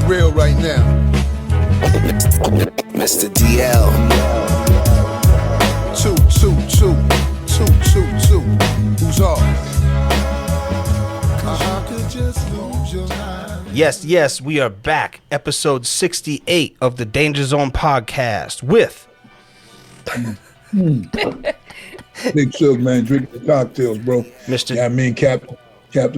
real right now. Mr. DL. 222 222. Who's off? Yes, we are back. Episode 68 of the Danger Zone podcast with Big Suge, man, drinking the cocktails, bro. Mr. Yeah, I mean, Captain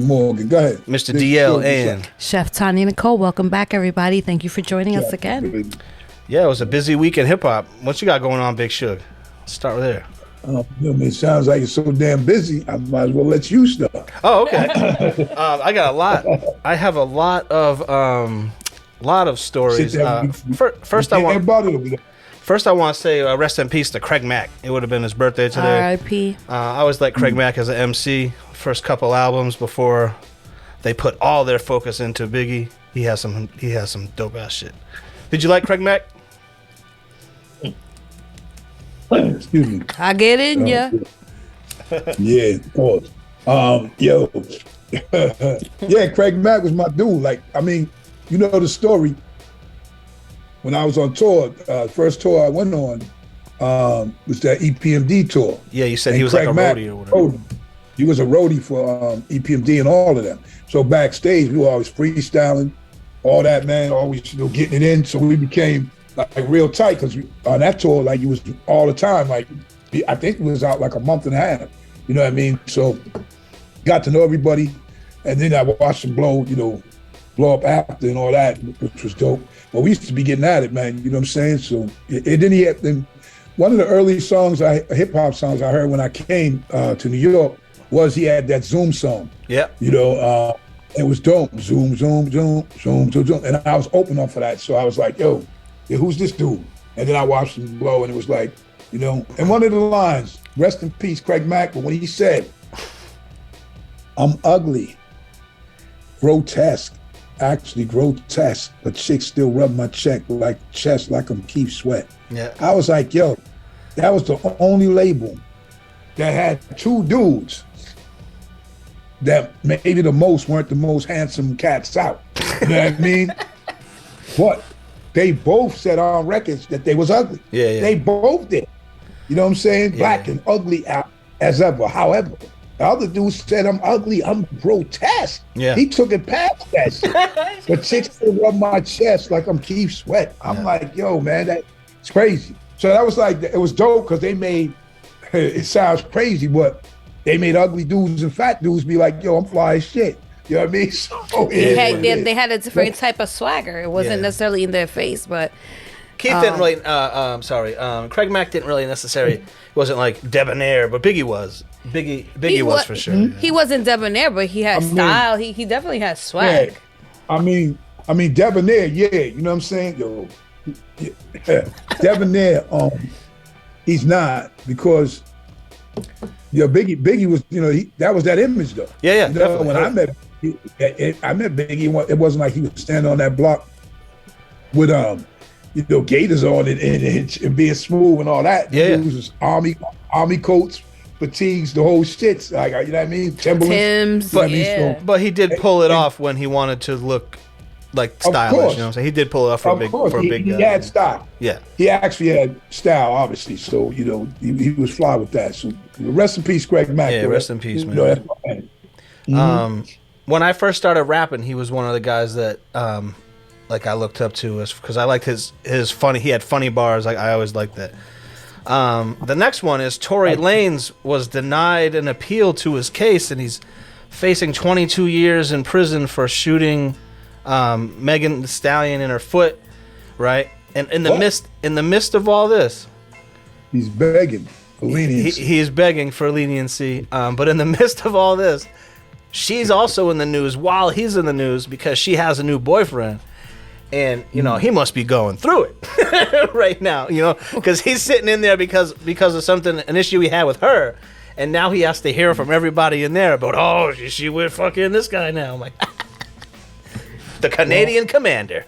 Morgan. Go ahead. Mr. Big DL Suge, and Chef Tanya Nicole. Welcome back, everybody. Thank you for joining us again. yeah, it was a busy week in hip hop. What you got going on, Big Suge? Let's start with there. It sounds like you're so damn busy. I might as well let you start. Oh, okay. I got a lot. I have a lot of stories. First, I want to say rest in peace to Craig Mack. It would have been his birthday today. R.I.P. I always liked Craig Mack as an MC. First couple albums before they put all their focus into Biggie. He has some dope ass shit. Did you like Craig Mack? Excuse me. I get in ya. Yeah, of course. Yeah, Craig Mack was my dude. Like, I mean, you know the story. When I was on tour, first tour I went on was that EPMD tour. Yeah, you said and he was Craig like a Mack, roadie or whatever. He was a roadie for EPMD and all of them. So backstage, we were always freestyling, all that, man, always getting it in. So we became like real tight because on that tour, like, it was all the time. Like, I think it was out like a month and a half. You know what I mean? So got to know everybody, and then I watched him blow up after and all that, which was dope. But we used to be getting at it, man. You know what I'm saying? So then one of the early songs, hip hop songs I heard when I came to New York was he had that Zoom song. Yeah. It was dope. Zoom, zoom, zoom, zoom, zoom, zoom. And I was open up for that. So I was like, yo, who's this dude? And then I watched him blow, and it was like, and one of the lines, rest in peace, Craig Mack, but when he said, I'm ugly, grotesque, actually grotesque, but chicks still rub my chest like I'm Keith Sweat. Yeah. I was like, yo, that was the only label that had two dudes that maybe weren't the most handsome cats out. You know what I mean? But they both said on records that they was ugly. Yeah. They both did. You know what I'm saying? Yeah. Black and ugly out as ever. However, the other dude said, I'm ugly, I'm grotesque. Yeah. He took it past that shit. But chicks still rub my chest like I'm Keith Sweat. I'm like, yo, man, that's crazy. So that was like, it was dope because they made, it sounds crazy, but they made ugly dudes and fat dudes be like, yo, I'm fly as shit. You know what I mean? So They had a different type of swagger. It wasn't necessarily in their face, but Keith didn't really. Craig Mack didn't really necessarily. It wasn't like debonair, but Biggie was. Biggie was for sure. He wasn't debonair, but he had style. He definitely had swag. Yeah. I mean debonair. Yeah, you know what I'm saying? Yo, debonair. He's not, because Biggie was. That was that image though. Yeah. When I met Biggie, it wasn't like he was standing on that block with gaiters on and being smooth and all that. Yeah. It was just army coats, fatigues, the whole shit. Like, you know what I mean? Tim's, but he did pull it off when he wanted to look like stylish. You know what I'm saying? He did pull it off for a big guy. He had style. Yeah. He actually had style, obviously. So, he was fly with that. So, rest in peace, Craig Mack. Yeah, rest in peace, man. When I first started rapping, he was one of the guys that I looked up to, because I liked his funny. He had funny bars. I always liked that. The next one is Tory Lanez was denied an appeal to his case, and he's facing 22 years in prison for shooting Megan Thee Stallion in her foot. Right, and in the midst of all this, he's begging for leniency. He is begging for leniency. But in the midst of all this, she's also in the news while he's in the news because she has a new boyfriend. And, he must be going through it right now, because he's sitting in there because of an issue he had with her. And now he has to hear from everybody in there about, she with fucking this guy now. I'm like, the Canadian commander.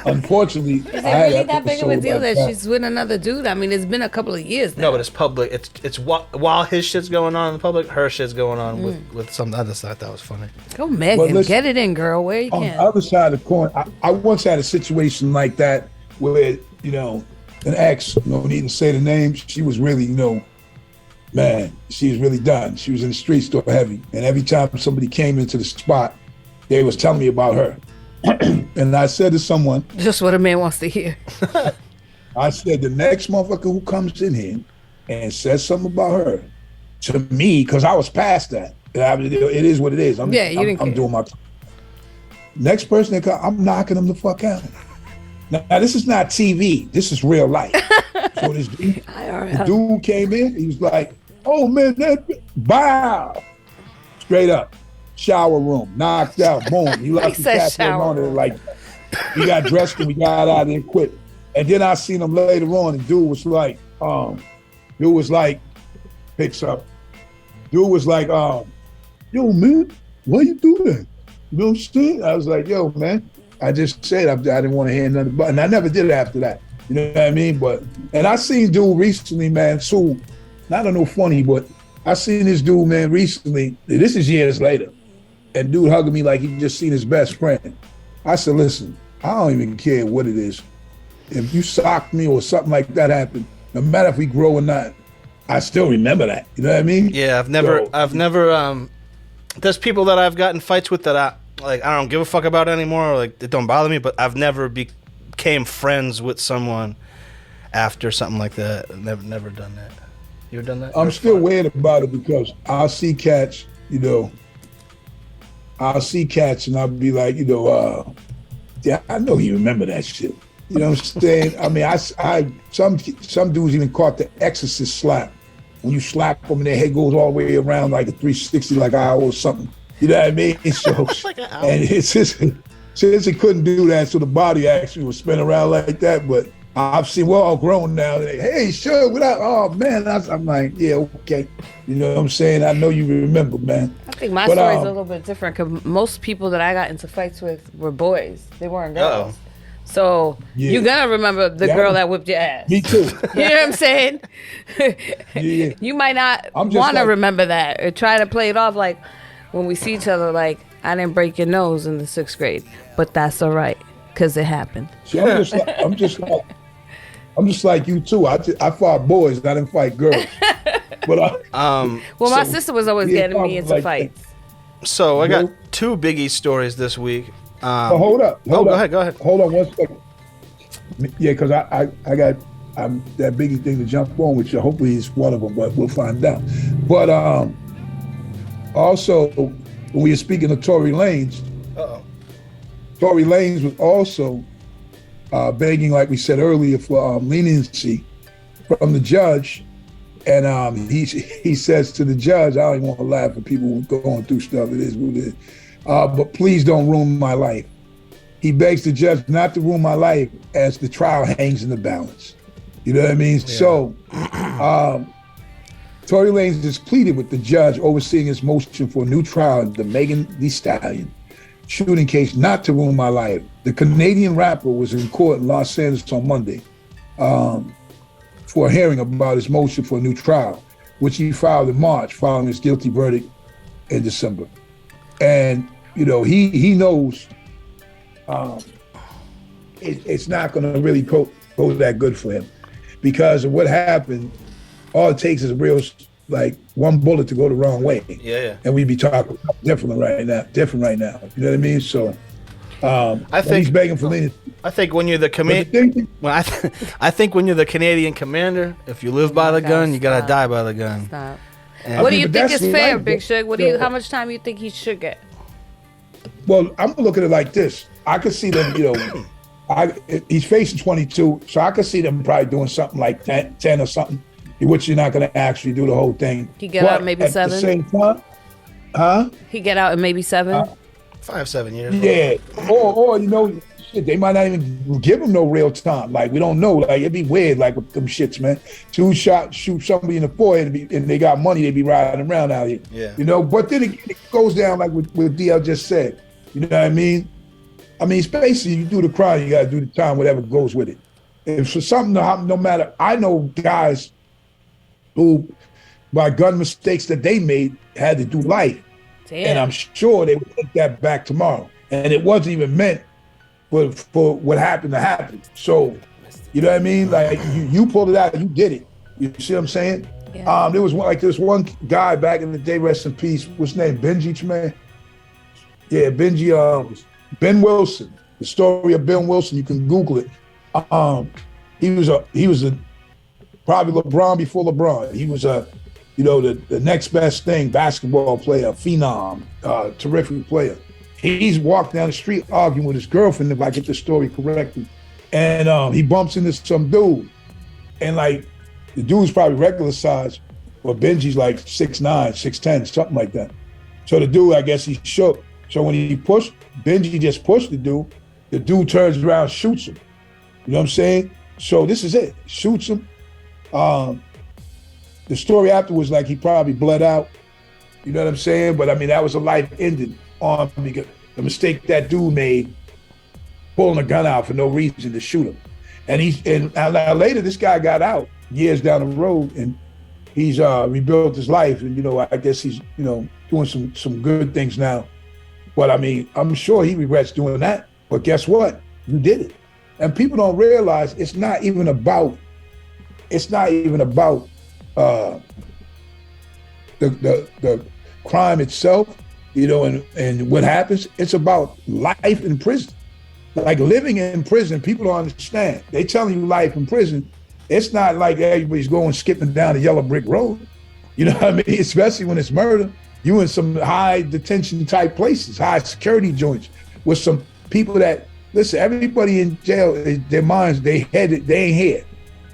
unfortunately, Is it really that big of a deal that that. she's with another dude? I mean, it's been a couple of years now. No, but it's public. It's while his shit's going on in the public, her shit's going on with some. I just thought that was funny. Go Megan, Well, listen, get it in, girl, where you On can. the other side of the coin, I once had a situation like that where, an ex, no need to say the name, she was really, man, she was really done. She was in the street store heavy. And every time somebody came into the spot, they was telling me about her. And I said to someone, Just what a man wants to hear. I said, the next motherfucker who comes in here and says something about her, to me, because I was past that. It is what it is. I'm doing my time. Next person that comes, I'm knocking them the fuck out. Now, this is not TV. This is real life. So this dude, the dude came in. He was like, oh, man, bow. Straight up. Shower room. Knocked out. Boom. He left the cat on there like that. We got dressed and we got out and quit. And then I seen him later on, and dude was like, picks up. Dude was like, yo, man, why you do that? You know what I'm saying? I was like, yo, man, I just said I didn't want to hear nothing but, and I never did it after that. You know what I mean? And I seen dude recently, man, so, I don't know funny, but I seen this dude, man, recently, this is years later, and dude hugging me like he just seen his best friend. I said, listen, I don't even care what it is. If you socked me or something like that happened, no matter if we grow or not, I still remember that. You know what I mean? Yeah, I've never, there's people that I've gotten fights with that I don't give a fuck about anymore, or like it don't bother me, but I've never became friends with someone after something like that. Never done that. You ever done that? I'm still weird about it because I'll see cats, and I'll be like, yeah, I know you remember that shit. You know what I'm saying? I mean, some dudes even caught the exorcist slap. When you slap them and their head goes all the way around like a 360, like an hour or something. You know what I mean? So, like and it's just, since it couldn't do that, so the body actually was spin around like that. But I've seen, we're all grown now. Hey, sure, without, oh man, I'm like, yeah, okay. You know what I'm saying? I know you remember, man. I think my story's a little bit different because most people that I got into fights with were boys. They weren't girls. Uh-oh. So you gotta remember the girl that whipped your ass. Me too. You know what I'm saying? Yeah. You might not want to remember that or try to play it off like when we see each other like, I didn't break your nose in the 6th grade, but that's all right because it happened. See, I'm just like you too. I fought boys, I didn't fight girls. But my sister was always getting me into fights. So I got 2 biggie stories this week. Hold up. Go ahead. Hold on 1 second. Yeah, because I got that biggie thing to jump on, which hopefully is one of them, but we'll find out. But also, when we were speaking of Tory Lanez, Tory Lanez was also begging, like we said earlier, for leniency from the judge. And he says to the judge, I don't even want to laugh at people who are going through stuff. It is what it is. But please don't ruin my life. He begs the judge not to ruin my life as the trial hangs in the balance. You know what I mean? Yeah. So Tory Lanez has pleaded with the judge overseeing his motion for a new trial in the Megan Thee Stallion shooting case not to ruin my life. The Canadian rapper was in court in Los Angeles on Monday for a hearing about his motion for a new trial, which he filed in March following his guilty verdict in December. And he knows it's not going to really go that good for him because of what happened. All it takes is like one bullet to go the wrong way. Yeah. And we'd be talking different right now. You know what I mean? So I think he's begging for leniency. I think when you're the I think when you're the Canadian commander, if you live by the gun, you gotta die by the gun. Stop. What do you think is fair, Big Shug? How much time you think he should get? Well, I'm looking at it like this. I could see them, he's facing 22, so I could see them probably doing something like 10 or something, which you're not going to actually do the whole thing. He get out maybe 7? At the same time, huh? He get out in maybe 7? 5-7 years. Yeah, or shit, they might not even give him no real time. Like, we don't know. Like, it'd be weird, like, with them shits, man. 2 shots, shoot somebody in the forehead, and they got money, they be riding around out here. Yeah. But then it goes down like what DL just said. You know what I mean? I mean, it's basically you do the crime, you got to do the time, whatever goes with it. If for something to happen, no matter, I know guys who, by gun mistakes that they made, had to do life. Damn. And I'm sure they would take that back tomorrow. And it wasn't even meant for what happened to happen. So, you know what I mean? Like, you pulled it out, you did it. You see what I'm saying? Yeah. There was one guy back in the day, rest in peace, what's his name, Benji, man? Yeah, Benji, Ben Wilson. The story of Ben Wilson, you can Google it. He was probably LeBron before LeBron. He was the next best thing, basketball player, phenom, terrific player. He's walked down the street arguing with his girlfriend, if I get the story correctly. And he bumps into some dude. And like, the dude's probably regular size, or Benji's like 6'9", 6'10", something like that. So the dude, I guess he shook. So when he pushed, Benji just pushed the dude turns around, shoots him. You know what I'm saying? So this is it, shoots him. The story afterwards, like he probably bled out. You know what I'm saying? But I mean, that was a life ending on because the mistake that dude made, pulling a gun out for no reason to shoot him. And later this guy got out years down the road and he's rebuilt his life. And, I guess he's, doing some good things now. But I mean, I'm sure he regrets doing that. But guess what? You did it. And people don't realize it's not even about the crime itself, and what happens. It's about life in prison. Like living in prison, people don't understand. They telling you life in prison. It's not like everybody's going skipping down the yellow brick road. You know what I mean? Especially when it's murder. You in some high detention type places, high security joints with some people that, listen, everybody in jail, their minds, they ain't here.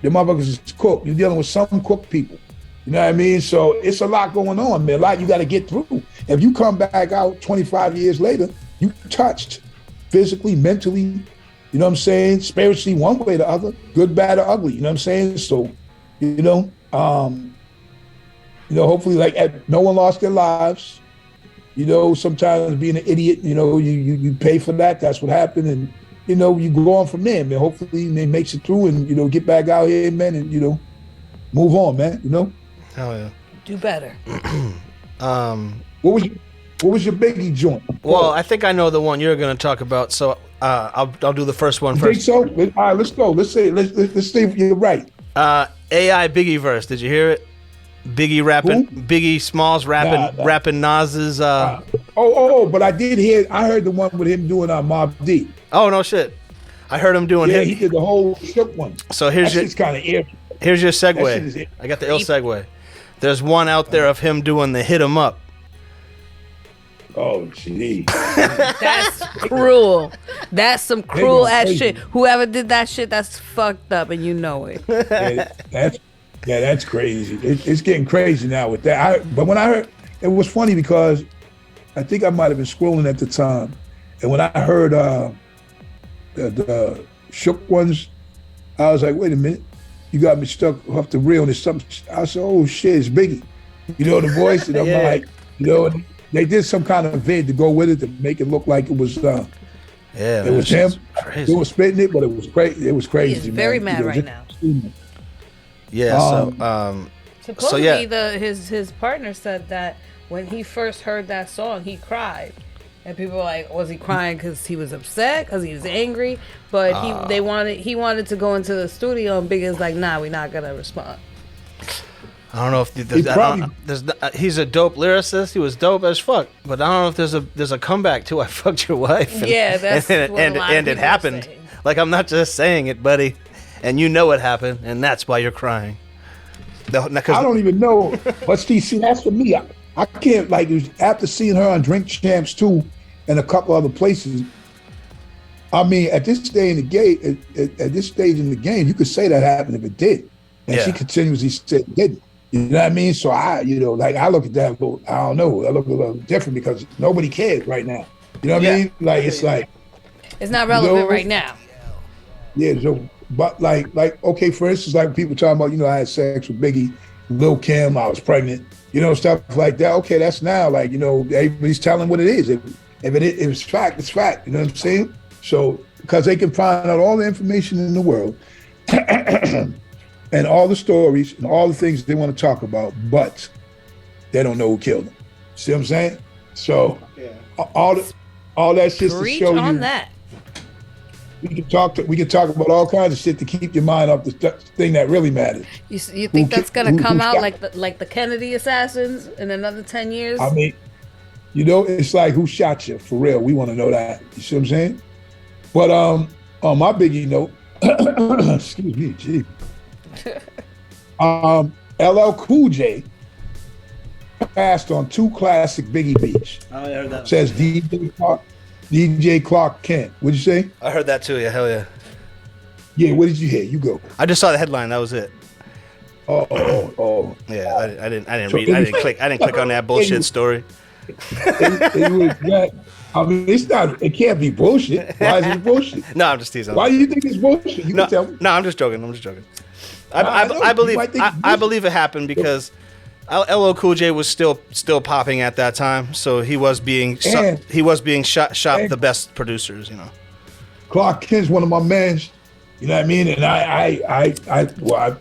The motherfuckers is cooked. You're dealing with some cooked people. You know what I mean? So it's a lot going on, man. A lot you got to get through. If you come back out 25 years later, you touched physically, mentally, you know what I'm saying? Spiritually, one way or the other, good, bad, or ugly. You know what I'm saying? So, hopefully, like, no one lost their lives. Sometimes being an idiot, you pay for that. That's what happened. And, you go on from there, man. Hopefully, man, makes it through and, get back out here, man, and, move on, man, Hell yeah. Do better. What was your biggie joint? Well, I think I know the one you're going to talk about, so I'll do the first one first. You think so? All right, let's go. Let's see if you're right. AI Biggie verse. Did you hear it? Biggie rapping. Who? Biggie Smalls rapping Nas's. But I heard the one with him doing Mobb Deep. Oh no shit! I heard him doing. Yeah, he did the whole shook one. So here's your kind of eerie. Here's your segue. I got the ill segue. There's one out there of him doing the hit 'em up. Oh, gee. That's cruel. That's some cruel ass shit. Whoever did that shit, that's fucked up, and you know it. That's crazy. It's getting crazy now with that. But when I heard, it was funny because I think I might have been scrolling at the time, and when I heard the shook ones, I was like, wait a minute, you got me stuck off the reel. And there's something. I said, oh shit, it's Biggie. The voice, and I'm like, they did some kind of vid to go with it to make it look like it was. It was him. He was spitting it, but it was crazy. It was crazy. He's very mad right now. Yeah. Supposedly, his partner said that when he first heard that song, he cried, and people were like, "Was he crying because he was upset? Because he was angry?" But he wanted to go into the studio, and Big is like, "Nah, we're not gonna respond." I don't know if he's a dope lyricist. He was dope as fuck, but I don't know if there's a comeback to "I fucked your wife." And, that's and it happened. Like, I'm not just saying it, buddy. And you know it happened, and that's why you're crying. I don't even know. But see, that's for me. I can't, like, after seeing her on Drink Champs 2 and a couple other places, I mean, at this stage in the game, you could say that happened if it did. And she continuously said it didn't. You know what I mean? So I look at that, but I don't know. I look a little different because nobody cares right now. You know what I mean? Like, it's like... It's not relevant right now. Yeah, so... But like, okay, for instance, like people talking about, I had sex with Biggie, Lil' Kim, I was pregnant, stuff like that. Okay, that's now, like, everybody's telling what it is. If it's fact, it's fact. You know what I'm saying? So, because they can find out all the information in the world and all the stories and all the things they want to talk about, but they don't know who killed them. See what I'm saying? So, all that shit to show on you. That. We can talk about all kinds of shit to keep your mind off the thing that really matters. You think that's gonna come out like the Kennedy assassins in another 10 years? I mean, it's like who shot you for real. We want to know that. You see what I'm saying? But on my biggie note, excuse me, gee. LL Cool J passed on 2 classic Biggie beats. Oh, I heard that. Says DJ Clark Kent. What'd you say? I heard that too. Yeah, hell yeah. Yeah, what did you hear? You go. I just saw the headline. That was it. Oh. Yeah, I didn't read. I didn't click on that bullshit story. It was that. I mean, it's not. It can't be bullshit. Why is it bullshit? No, I'm just teasing. Why do you think it's bullshit? You no, can tell me. No, I'm just joking. I believe it happened because LL Cool J was still popping at that time, so he was being shot the best producers, Clark Kent's one of my mans, you know what I mean? And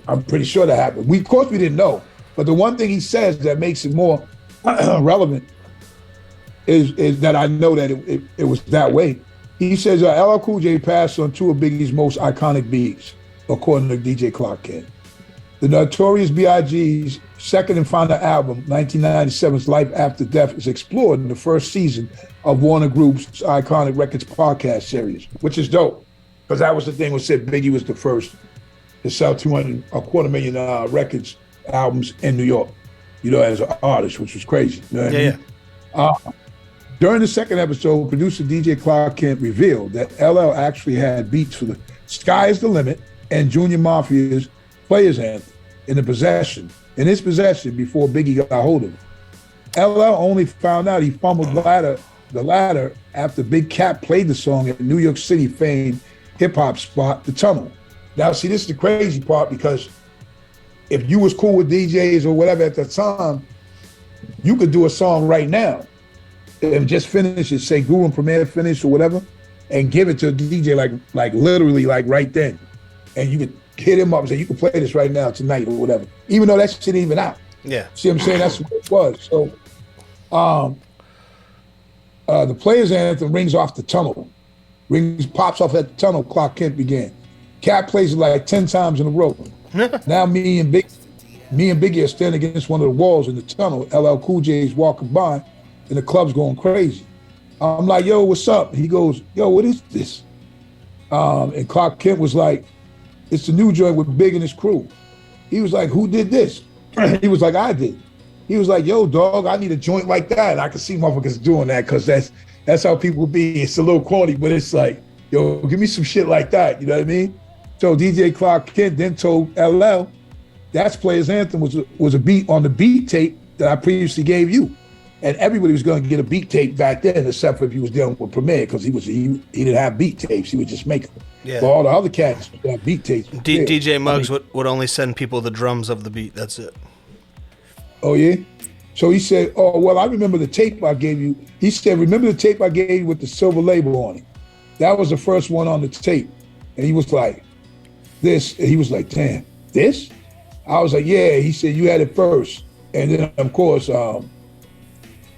I'm pretty sure that happened. Of course we didn't know, but the one thing he says that makes it more relevant is that I know that it was that way. He says LL Cool J passed on 2 of Biggie's most iconic beats, according to DJ Clark Kent. The Notorious B.I.G.'s second and final album, 1997's Life After Death, is explored in the first season of Warner Group's Iconic Records podcast series, which is dope. Because that was the thing was said Biggie was the first to sell 250,000 records albums in New York, as an artist, which was crazy. You know what I mean? During the second episode, producer DJ Clark Kent revealed that LL actually had beats for the Sky is the Limit and Junior Mafia's Players Anthem in his possession before Biggie got a hold of it. LL only found out he fumbled the latter after Big Cat played the song at New York City famed hip-hop spot, The Tunnel. Now, see, this is the crazy part because if you was cool with DJs or whatever at the time, you could do a song right now and just finish it, say Guru and Premier finish or whatever, and give it to a DJ like literally like right then. And you could hit him up and say, you can play this right now tonight or whatever, even though that shit ain't even out. Yeah. See what I'm saying? That's what it was. So the Players Anthem rings off The Tunnel. Pops off at The Tunnel, Clark Kent began. Cat plays it like 10 times in a row. Now me and Biggie are standing against one of the walls in The Tunnel. LL Cool J is walking by and the club's going crazy. I'm like, yo, what's up? He goes, yo, what is this? And Clark Kent was like, it's the new joint with Big and his crew. He was like, who did this? He was like, I did. He was like, yo, dog, I need a joint like that. And I can see motherfuckers doing that because that's how people be. It's a little corny, but it's like, yo, give me some shit like that. You know what I mean? So DJ Clark Kent then told LL, that's Players Anthem was a beat on the beat tape that I previously gave you. And everybody was going to get a beat tape back then, except for if he was dealing with Premier, because he didn't have beat tapes. He would just make them. Yeah. But all the other cats had beat tapes. DJ Muggs would only send people the drums of the beat. That's it. Oh, yeah? So he said, oh, well, I remember the tape I gave you. He said, remember the tape I gave you with the silver label on it? That was the first one on the tape. And he was like, this. And he was like, damn, this? I was like, yeah. He said, you had it first. And then, of course,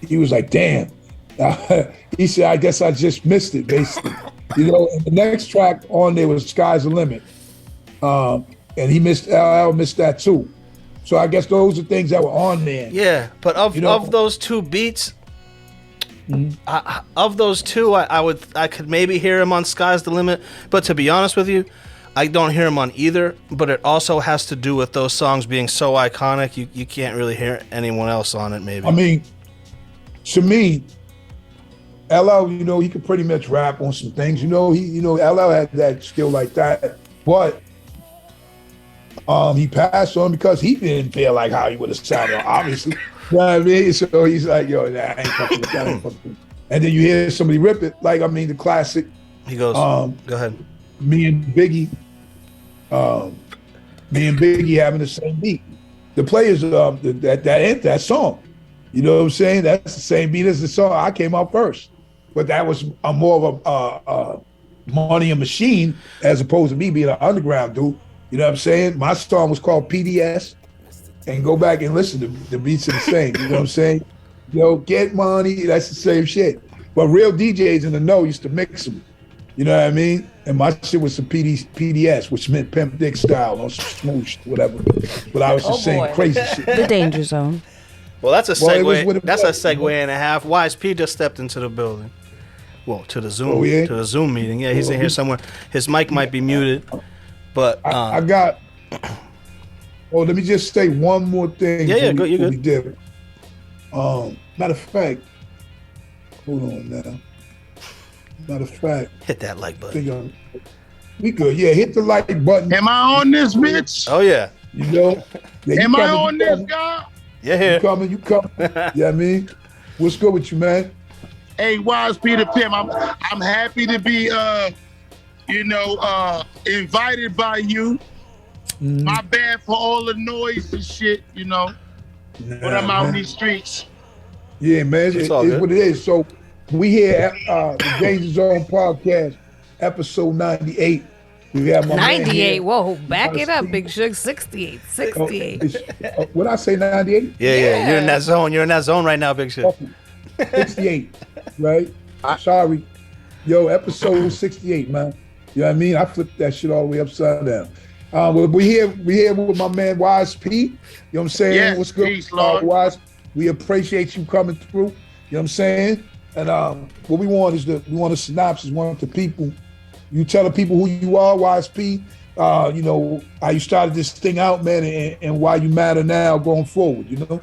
he was like, damn. He said, I guess I just missed it, basically. And the next track on there was Sky's the Limit. And LL missed that too. So I guess those are things that were on there. Yeah, but of those 2 beats, of those 2, I could maybe hear him on Sky's the Limit. But to be honest with you, I don't hear him on either. But it also has to do with those songs being so iconic. You can't really hear anyone else on it, maybe. I mean, to me, LL, he could pretty much rap on some things. LL had that skill like that, but he passed on because he didn't feel like how he would have sounded, obviously. You know what I mean? So he's like, yo, nah, I ain't fucking with that. And then you hear somebody rip it, the classic. He goes, go ahead. Me and Biggie having the same beat. The Players, that song. You know what I'm saying? That's the same beat as the song. I came out first. But that was more of Money and Machine, as opposed to me being an underground dude. You know what I'm saying? My song was called PDS, and go back and listen to the beats are the same. You know what I'm saying? Yo, get money, that's the same shit. But real DJs in the know used to mix them. You know what I mean? And my shit was some PDS, which meant Pimp Dick style or smoosh, whatever. But I was just saying crazy shit. The danger zone. Well, that's a segue. Well, that's a segue and a half. Wise P just stepped into the building. Well, to the Zoom, to the Zoom meeting. Yeah, he's in here somewhere. His mic might be muted, but I got. Oh, let me just say one more thing. Yeah, good. You're good. We did. Matter of fact, hold on now. Matter of fact, hit that like button. We good. Yeah, hit the like button. Am I on this, bitch? Oh yeah. You know. Yeah, Am I on this, guy? Yeah, here. You coming. Yeah, I mean, what's good with you, man? Hey, Wise Peter Pim, I'm happy to be invited by you. My bad for all the noise and shit, you know. But I'm out in these streets. Yeah, man, it's what it is. So we here at the Danger Zone podcast, episode 98. We have my 98. Whoa, back it up, Big Sugar. 68. 68. What I say, 98? Yeah. You're in that zone. You're in that zone right now, Big Sugar. 68, right? Sorry. Yo, episode 68, man. You know what I mean? I flipped that shit all the way upside down. Well, we here with my man Wise P. You know what I'm saying? Yeah, what's good, peace, Lord. Wise? We appreciate you coming through. You know what I'm saying? And what we want is we want a synopsis. We want the people. You tell the people who you are, Wise P. How you started this thing out, man, and why you matter now going forward. You know.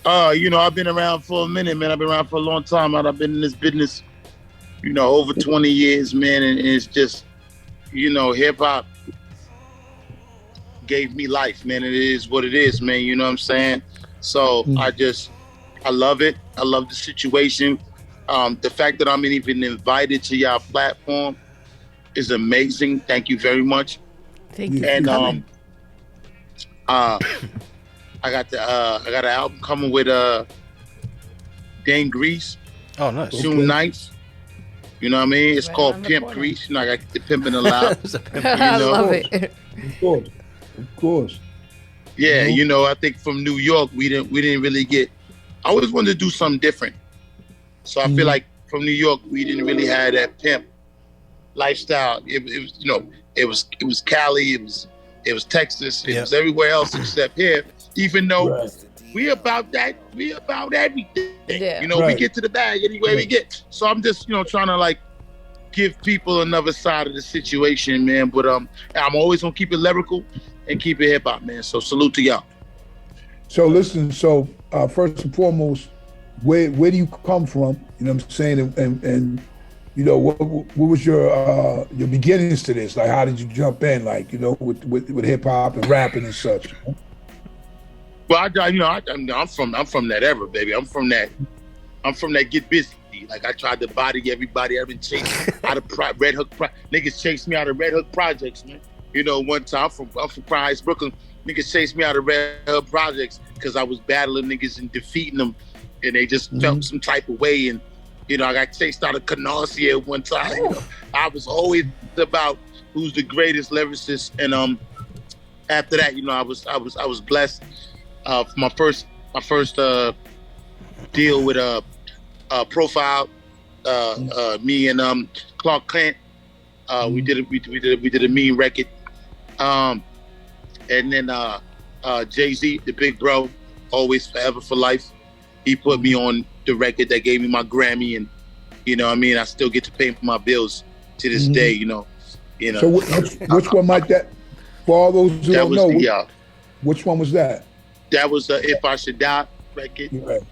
I've been around for a minute, man. I've been around for a long time. I've been in this business, over 20 years, man. And it's just, hip hop gave me life, man. It is what it is, man. You know what I'm saying? So I love it. I love the situation. The fact that I'm even invited to y'all platform is amazing. Thank you very much. Thank you. And I got an album coming with Dame Grease. Oh, nice. June 9th. You know what I mean? It's called Pimp Grease. I got the pimping allowed. I love it. Of course. Yeah, I think from New York we didn't really get. I always wanted to do something different. So I feel like from New York we didn't really have that pimp lifestyle. It was Cali, it was Texas, it was everywhere else except here. Even though we about everything. Yeah. We get to the bag anyway we get. So I'm just, trying to give people another side of the situation, man. But I'm always gonna keep it lyrical and keep it hip hop, man. So salute to y'all. So listen, first and foremost, where do you come from? You know what I'm saying? And what was your beginnings to this? Like, how did you jump in? With hip hop and rapping and such. You know? Well, I'm from that era, baby. I'm from that get busy. Like I tried to body everybody. I've been chased out of Red Hook. Niggas chased me out of Red Hook projects, man. One time I'm from Prime Heights, Brooklyn. Niggas chased me out of Red Hook projects because I was battling niggas and defeating them, and they just felt some type of way. And I got chased out of Canarsie at one time. I was always about who's the greatest lyricist. And after that, I was blessed. For my first deal with Profile, me and Clark Kent, we did a mean record, and then Jay-Z, the big bro, always forever for life. He put me on the record that gave me my Grammy, and I still get to pay my bills to this day. So which one might that? For all those who don't know, which one was that? That was If I Should Die record. Right.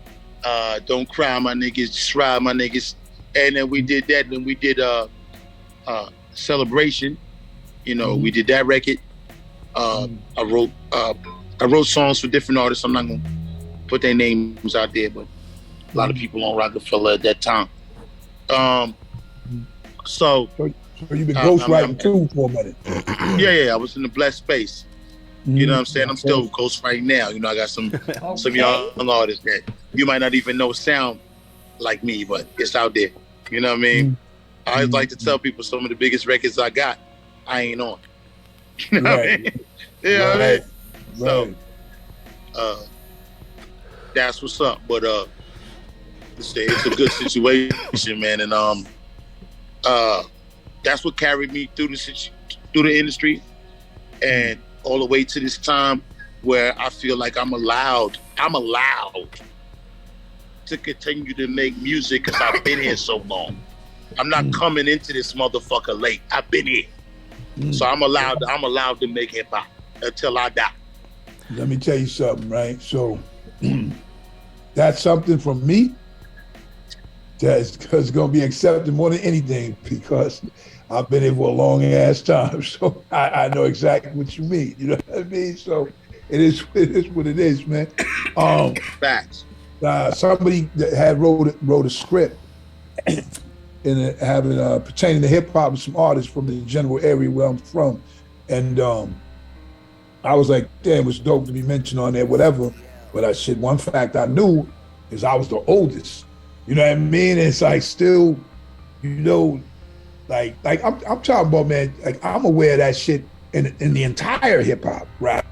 Don't Cry, my niggas. Just Ride, my niggas. And then we did that. Then we did Celebration. We did that record. I wrote songs for different artists. I'm not gonna put their names out there, but a lot of people on Rockefeller at that time. So you've been ghostwriting too for a minute. Yeah. I was in the blessed space. You know what I'm saying? I'm still ghost right now. I got some young artists that you might not even know sound like me, but it's out there. You know what I mean? I always like to tell people some of the biggest records I got, I ain't on. You know what I mean? You know what I mean? So, that's what's up. But it's a good situation, man, and that's what carried me through the industry, and all the way to this time where I feel like I'm allowed to continue to make music because I've been here so long. I'm not coming into this motherfucker late. I've been here, so I'm allowed to make hip hop until I die. Let me tell you something, right? So that's something from me that's going to be accepted more than anything, because I've been here for a long ass time. So I know exactly what you mean. You know what I mean? So it is what it is, man. Facts. Somebody that had wrote a script in having pertaining to hip hop with some artists from the general area where I'm from, and I was like, damn, it was dope to be mentioned on there, whatever. But I said, one fact I knew is I was the oldest. You know what I mean? And it's like still, you know, like I'm talking about, man, like I'm aware of that shit in the entire hip hop rap.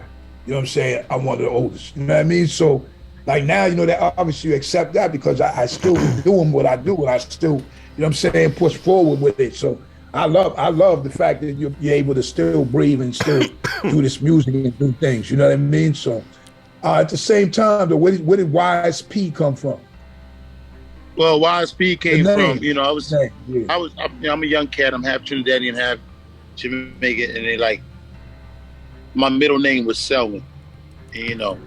You know what I'm saying? I'm one of the oldest. You know what I mean? So like now, you know, that obviously you accept that because I still doing what I do, and I still, you know what I'm saying, push forward with it. So I love the fact that you're able to still breathe and still do this music and do things. You know what I mean? So at the same time, though, where did Wais P come from? Well, Wais P came from, you know, I'm a young cat. I'm half Trinidadian, half Jamaican, and they like, my middle name was Selwyn. And, you know,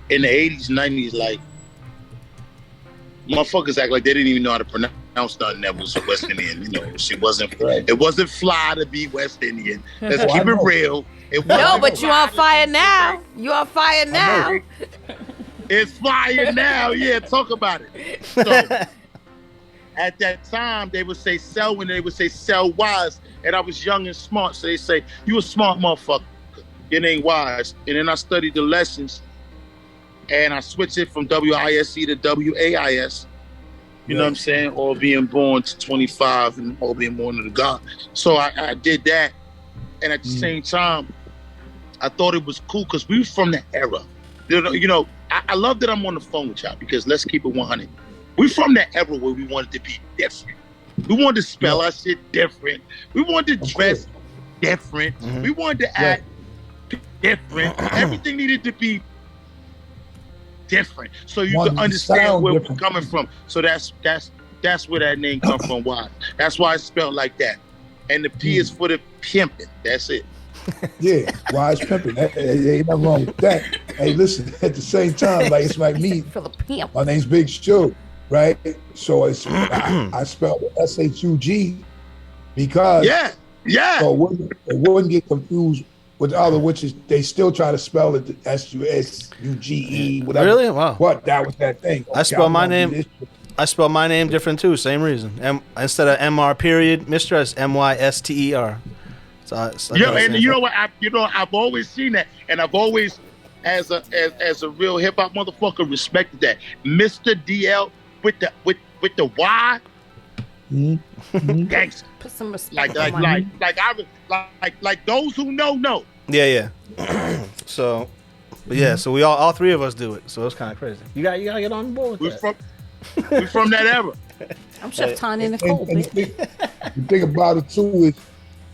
in the 80s, 90s, like, motherfuckers act like they didn't even know how to pronounce nothing that was West Indian. You know, she wasn't. Right. It wasn't fly to be West Indian. Let's keep it real. No, but you on fire now. You on fire now. It's fire now. Yeah, talk about it. So at that time, they would say Selwyn, they would say Sel Wise, and I was young and smart, so they say, you a smart motherfucker. Your name Wise. And then I studied the lessons, and I switched it from WISE to WAIS. You know what I'm saying? All being born to 25 and all being born to the God. So I did that. And at the same time, I thought it was cool because we were from that era. You know, I love that I'm on the phone with y'all because let's keep it 100. We from that era where we wanted to be different. We wanted to spell our shit different. We wanted to dress different. We wanted to act different. Everything needed to be different, so you can understand where we're coming from. So that's where that name comes from. Why? That's why it's spelled like that. And the P is for the pimping. That's it. Yeah, Wise pimping. Ain't nothing wrong with that. Hey, listen. At the same time, like it's like me. For the pimp. My name's Big Shug, right? So it's I spelled it SHUG because so it wouldn't get confused with the other, which is they still try to spell it SUSUGE, whatever. Really? Wow. What? That was that thing. Okay, I spell my name different too. Same reason. Instead of MR period, Mr. it's MYSTER. So and you know what? I've always seen that, and I've always, as a real hip hop motherfucker, respected that. Mr. DL with the Y. Gangster. Put some respect. Like those who know. Yeah. So, but yeah, so we all three of us do it. So it's kind of crazy. You gotta get on board with that. We're from that era. I'm Chef Tanya Nicole. The thing about it too is,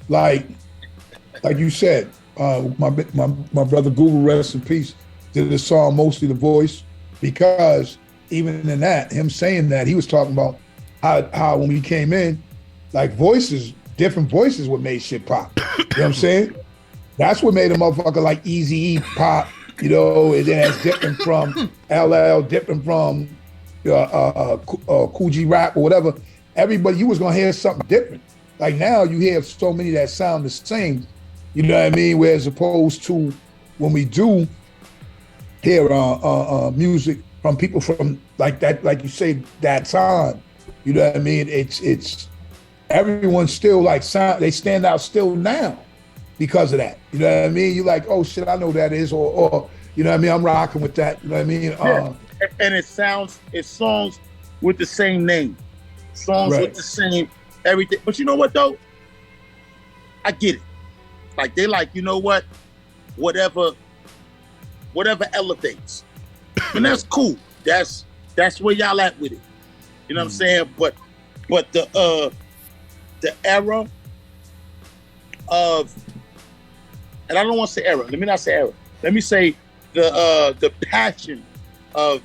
like you said, my brother Google, rest in peace, did the song mostly the voice, because even in that, him saying that, he was talking about how when we came in, like different voices what made shit pop. You know what I'm saying? That's what made a motherfucker like Eazy-E pop, you know, and then it's different from LL, different from Cool G Rap or whatever. Everybody, you was gonna hear something different. Like now you hear so many that sound the same, you know what I mean? Whereas opposed to when we do hear music from people from like that, like you say, that time, you know what I mean? It's everyone's still like sound, they stand out still now because of that. You know what I mean? You're like, oh shit, I know that is, or you know what I mean? I'm rocking with that. You know what I mean? And it's songs with the same name, songs with the same everything. But you know what though? I get it. Like they like, you know what? Whatever elevates. And that's cool. That's where y'all at with it. You know what I'm saying? But the era of, and I don't want to say era. Let me not say era. Let me say the passion of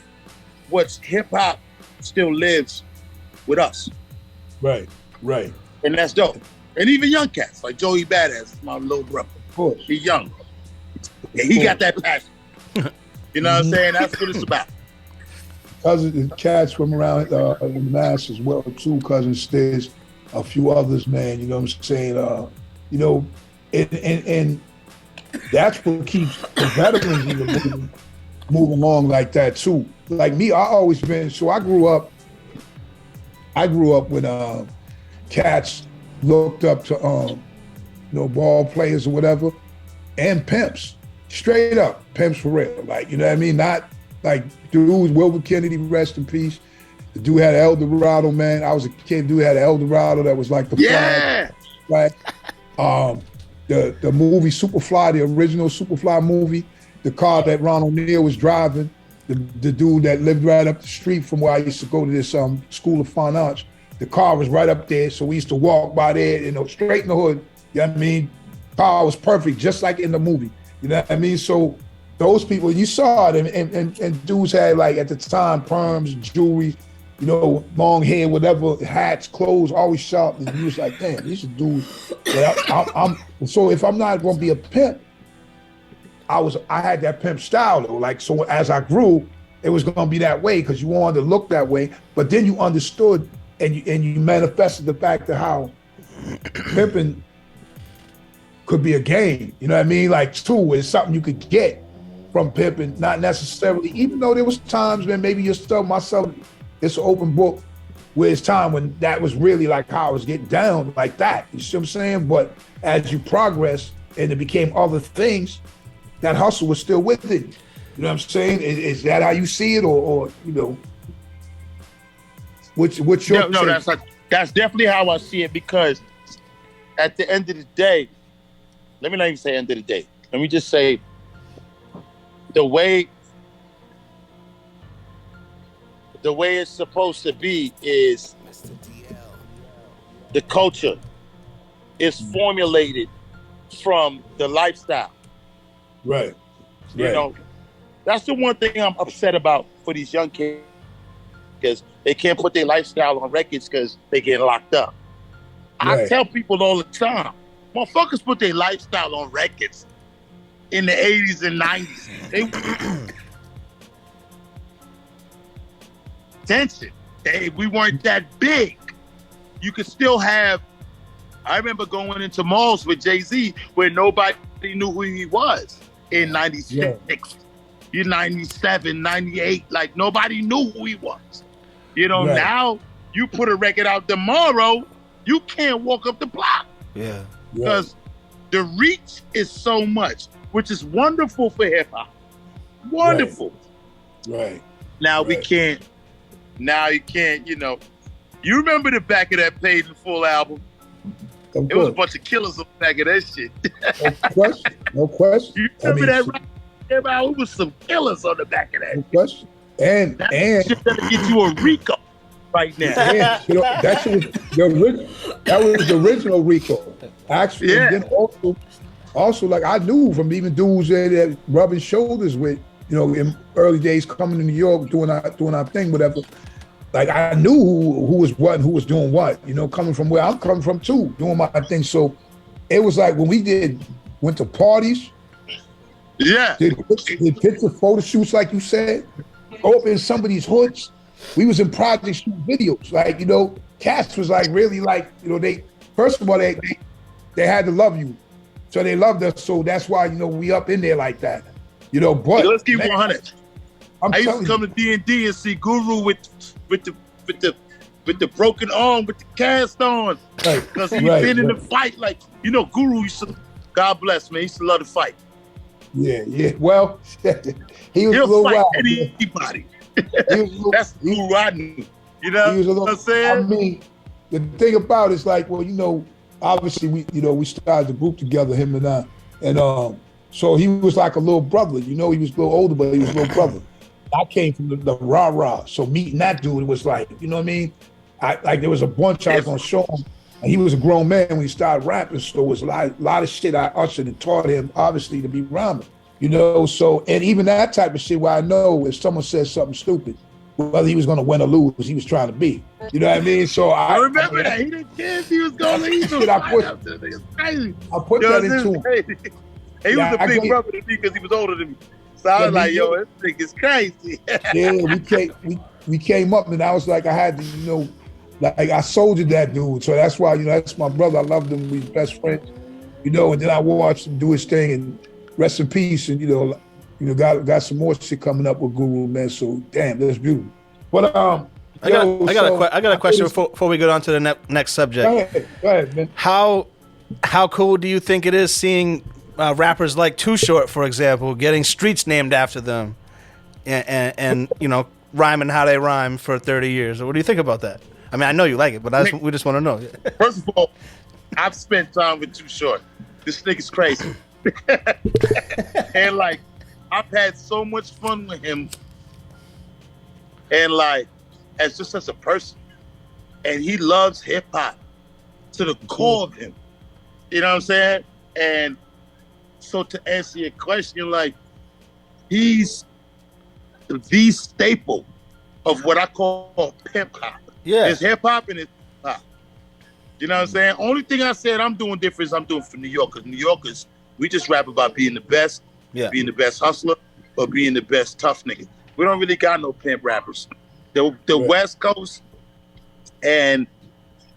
what's hip hop still lives with us. Right. And that's dope. And even young cats like Joey Badass, my little brother. Of course. He's young. And he got that passion. You know what I'm saying? That's what it's about. Cousins, cats from around the Mass as well too. Cousin Stiz, a few others, man. You know what I'm saying? You know, and that's what keeps the veterans even move along like that too. Like me, I always been. So I grew up with cats looked up to you know, ball players or whatever, and pimps. Straight up, pimps for real. Like, you know what I mean? Not like dudes, Wilbur Kennedy, rest in peace. The dude had an Eldorado, man. I was a kid, dude had an Eldorado that was like the flag. The movie Superfly, the original Superfly movie, the car that Ron O'Neal was driving, the dude that lived right up the street from where I used to go to this School of Fine Arts, the car was right up there, so we used to walk by there, you know, straight in the hood. You know what I mean? Car was perfect, just like in the movie. You know what I mean? So those people, you saw it, and dudes had, like, at the time, perms, jewelry, you know, long hair, whatever, hats, clothes, always sharp. And you was like, damn, these are dudes. So if I'm not going to be a pimp, I had that pimp style though. Like, so as I grew, it was going to be that way because you wanted to look that way. But then you understood and you manifested the fact of how pimping could be a game. You know what I mean? Like, too, it's something you could get from pimping, not necessarily, even though there was times when maybe your stuff, myself, it's an open book, where it's time when that was really like how I was getting down like that. You see what I'm saying? But as you progress and it became other things, that hustle was still with it. You know what I'm saying? Is that how you see it, or you know, what's your no? That's definitely how I see it, because at the end of the day, let me not even say end of the day. Let me just say the way it's supposed to be is the culture is formulated from the lifestyle. Right. You know, that's the one thing I'm upset about for these young kids, because they can't put their lifestyle on records because they get locked up. Right. I tell people all the time, motherfuckers put their lifestyle on records in the 80s and 90s. Attention. We weren't that big. You could still have, I remember going into malls with Jay-Z where nobody knew who he was in 96, 97, 98. Like, nobody knew who he was. You know, now you put a record out tomorrow, you can't walk up the block. Yeah. Because the reach is so much, which is wonderful for hip hop. Wonderful. Right. Now we can't. Now you can't, you know. You remember the back of that Paid in Full album? It was a bunch of killers on the back of that shit. No question. You remember that right? It was some killers on the back of that. No question. And shit that'll get you a Rico right now. And, you know, that was the original Rico. Actually, and then also like I knew from even dudes that rubbing shoulders with, you know, in early days coming to New York, doing our thing, whatever. Like I knew who was what and who was doing what, you know, coming from where I'm coming from too, doing my thing. So it was like when we went to parties, did picture photo shoots, like you said, go up in somebody's hoods. We was in project shoot videos, like, you know, cats was like really like, you know, they first of all they had to love you, so they loved us. So that's why, you know, we up in there like that, you know. But let's keep 100. I used to come to D&D and see Guru with the broken arm, with the cast on, because he'd been in the fight. Like, you know, Guru used to, God bless, man, he used to love to fight. Yeah. Well, he'll a little fight wild, anybody. That's Guru I knew. You know what I'm saying? I mean, the thing about it's like, well, obviously we started the group together, him and I, and so he was like a little brother. He was a little older, but he was a little brother. I came from the rah-rah, so meeting that dude was like, you know what I mean? There was a bunch I was gonna show him, and he was a grown man when he started rapping, so it was a lot of shit I ushered and taught him, obviously, to be rhyming. So, and even that type of shit where I know if someone says something stupid, whether he was going to win or lose, he was trying to beat. You know what I mean? So I remember that. He didn't care if he was going to lose. I put that into him. He was a big brother to me because he was older than me. So I was like, yo, this thing is crazy. Yeah, we came up, and I was like, I had to, like I soldiered that dude. So that's why, that's my brother. I loved him. We were best friends. And then I watched him do his thing, and rest in peace. And got some more shit coming up with Guru, man. So damn, that's beautiful. But I got a question before we go on to the next subject. Go ahead, man. How cool do you think it is seeing rappers like Too Short, for example, getting streets named after them, and rhyming how they rhyme for 30 years? What do you think about that? I mean, I know you like it, but we just want to know. First of all, I've spent time with Too Short. This nigga's crazy. And like, I've had so much fun with him, and like, as a person, and he loves hip hop to the core of him. You know what I'm saying? And so to answer your question, like, he's the staple of what I call pimp hop. Yeah, it's hip hop and it's hop. You know what I'm saying? Only thing I said I'm doing different is I'm doing for New York, because New Yorkers, we just rap about being the best, being the best hustler, or being the best tough nigga. We don't really got no pimp rappers. The West Coast and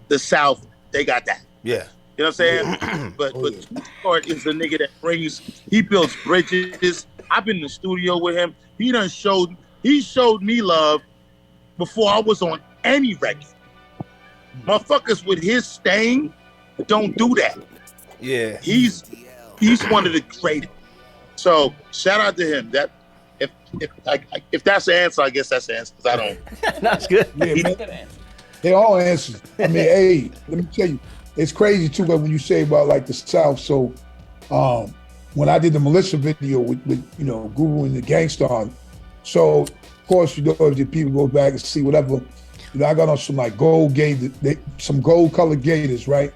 the South, they got that. Yeah. You know what I'm saying? But Too Short is a nigga that he builds bridges. I've been in the studio with him. He showed me love before I was on any record. Motherfuckers with his stain don't do that. Yeah. He's one of the greatest. So shout out to him. That if that's the answer, I guess that's the answer, because I don't. That's good. Yeah, they all answers. I mean, hey, let me tell you, it's crazy too. But when you say about like the South, so when I did the Militia video with Guru and the Gangsta on, so of course if the people go back and see whatever, I got on some like gold some gold colored gators, right,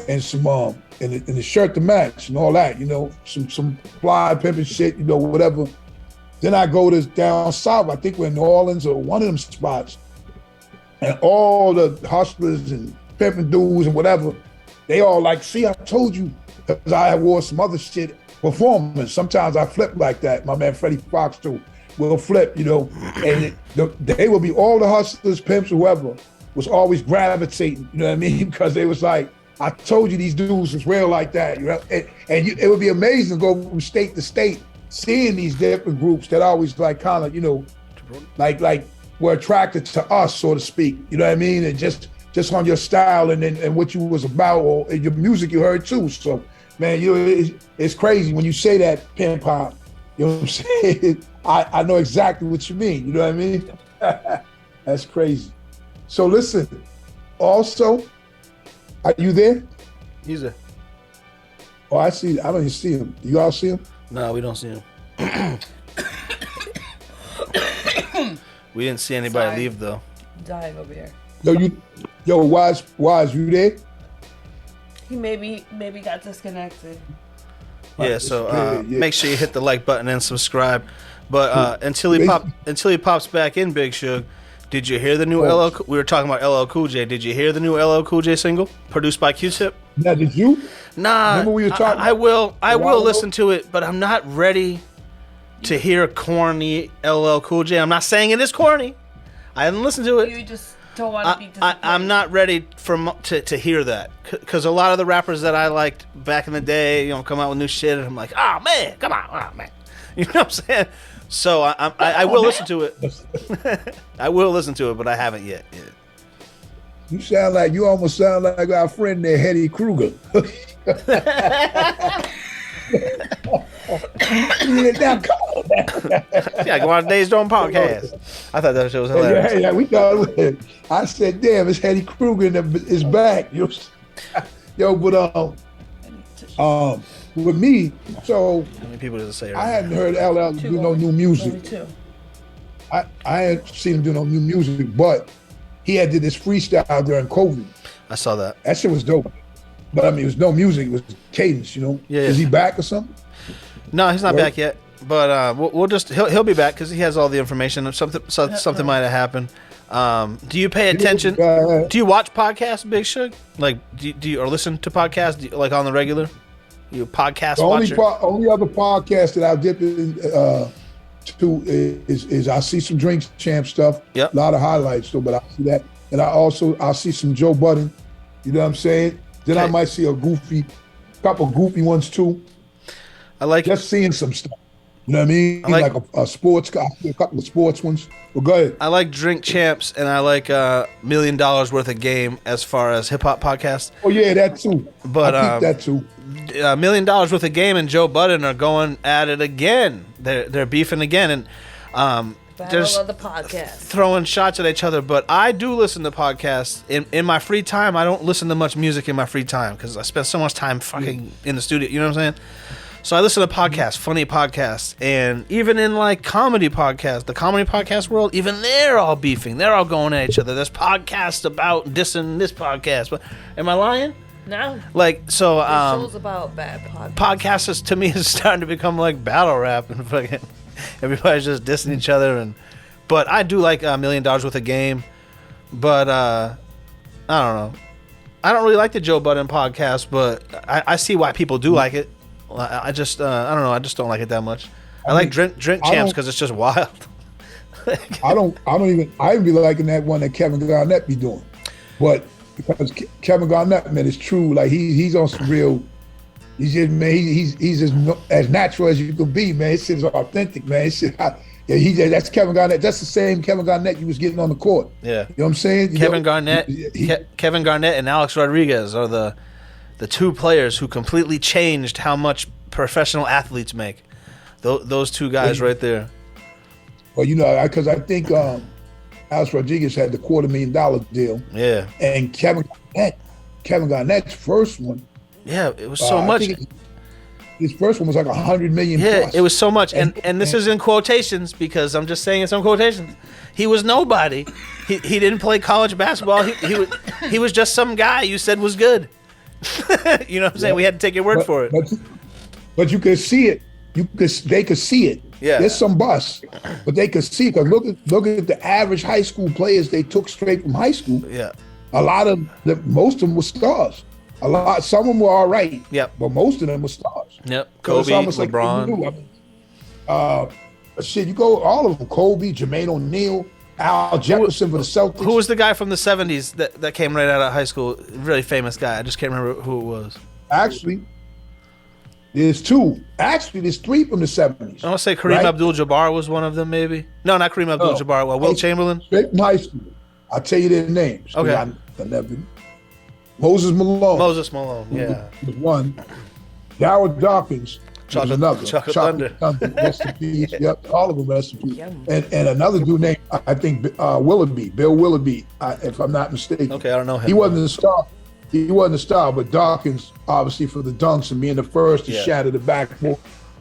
and some and the shirt to match and all that, some fly pimping shit, whatever. Then I go to down south, I think we're in New Orleans or one of them spots, and all the hustlers and pimping dudes and whatever, they all like, see, I told you, because I wore some other shit performing. Sometimes I flip like that. My man Freddie Fox too will flip, and they will be, all the hustlers, pimps, whoever, was always gravitating, you know what I mean? Because they was like, I told you these dudes was real like that, it would be amazing to go from state to state, seeing these different groups that always like kind of, like were attracted to us, so to speak, you know what I mean? And just on your style and what you was about, or your music you heard too. So, man, it's crazy when you say that pimp hop, you know what I'm saying? I know exactly what you mean, you know what I mean? That's crazy. So listen, also, are you there? He's there. Oh, I see. I don't even see him. Do you all see him? No, we don't see him. We didn't see anybody leave though. Dying over here. Wise, you there? He maybe got disconnected. Yeah, so make sure you hit the like button and subscribe. But until he pops back in, Big Shug, did you hear the new LL? We were talking about LL Cool J. Did you hear the new LL Cool J single produced by Q-Tip? Now, did you? Nah, remember we were talking. I will listen to it, but I'm not ready to hear corny LL Cool J. I'm not saying it is corny. I haven't listened to it. You just don't want to be disappointed. I'm not ready to hear that, because a lot of the rappers that I liked back in the day, come out with new shit, and I'm like, oh man, come on, oh man, you know what I'm saying? So I will listen to it. I will listen to it, but I haven't yet. You almost sound like our friend there, Hetty Kruger. Now, come on, man. Yeah, go on Days Doing Podcast. I thought that shit was hilarious. Hey, we got it. I said, damn, it's Eddie Kruger is back. Yo, but with me, so How many people does it say? I hadn't heard LL do no new music. I hadn't seen him do no new music, but he had did this freestyle during COVID. I saw that. That shit was dope. But I mean, it was no music, it was cadence, you know? Yeah. Is he back or something? No, he's not back yet. But we'll just he'll be back because he has all the information. Something might have happened. Do you pay attention? Do you watch podcasts, Big Shug? Like, do you or listen to podcasts like on the regular? You podcast watcher? Only other podcast that I dip in to is I see some Drink Champ stuff. Yep. A lot of highlights though, but I see that, and I'll see some Joe Budden. You know what I'm saying? Then I might see a couple goofy ones too. I like just seeing some stuff. You know what I mean? Like a sports guy, a couple of sports ones. Well, go ahead. I like Drink Champs and I like $1 Million Worth of Game as far as hip hop podcasts. Oh yeah, that too. But I think that too. $1 Million Worth of Game and Joe Budden are going at it again. They're beefing again and Battle of the podcast. Throwing shots at each other. But I do listen to podcasts in my free time. I don't listen to much music in my free time because I spend so much time fucking in the studio. You know what I'm saying? So I listen to podcasts, funny podcasts, and even in like comedy podcasts, the comedy podcast world, even they're all beefing. They're all going at each other. There's podcasts about dissing this podcast. But am I lying? No. Like so. Shows about bad podcasts. Podcasts is, to me is starting to become like battle rap and fucking everybody's just dissing each other. But I do like $1 Million Worth of Game. But I don't know. I don't really like the Joe Budden podcast, but I see why people do like it. I just I don't know. I just don't like it that much. I like Drink Champs because it's just wild. I even be liking that one that Kevin Garnett be doing, but because Kevin Garnett, man, it's true. Like he's on some real. He's just, man. He's as natural as you can be, man. His shit is authentic, man. That's Kevin Garnett. That's the same Kevin Garnett you was getting on the court. Yeah, you know what I'm saying. Kevin Garnett and Alex Rodriguez are the two players who completely changed how much professional athletes make. Those two guys right there. Well, you know, because I think Alex Rodriguez had the $250,000 deal. Yeah. And Kevin Garnett's first one. Yeah, it was so much. His first one was like 100 million. Yeah, plus. it was so much, and this is in quotations because I'm just saying it's in quotations. He was nobody. He didn't play college basketball. He was just some guy you said was good. You know what I'm saying? We had to take your word for it. But you could see it. They could see it. Yeah. There's some bust, but they could see it. Because look at the average high school players they took straight from high school. Yeah. Most of them were stars. Some of them were all right. Yep. But most of them were stars. Yep. Kobe, LeBron. Shit, you go all of them. Kobe, Jermaine O'Neal, Al Jefferson for the Celtics. Who was the guy from the 70s that came right out of high school? Really famous guy. I just can't remember who it was. Actually, there's two. Actually, there's three from the 70s. I want to say Kareem Abdul-Jabbar was one of them, maybe. No, not Kareem Abdul-Jabbar. Well, Wilt Chamberlain. Straight from high school. I'll tell you their names. Okay. I never. Moses Malone. Yeah. Was one. Darryl Dawkins was another. Chocolate Thunder. Rest in peace. Yep, all of them rest in peace. And another dude named, I think, Bill Willoughby, if I'm not mistaken. Okay, I don't know him. He wasn't a star. But Dawkins, obviously, for the dunks and being the first to shatter the backboard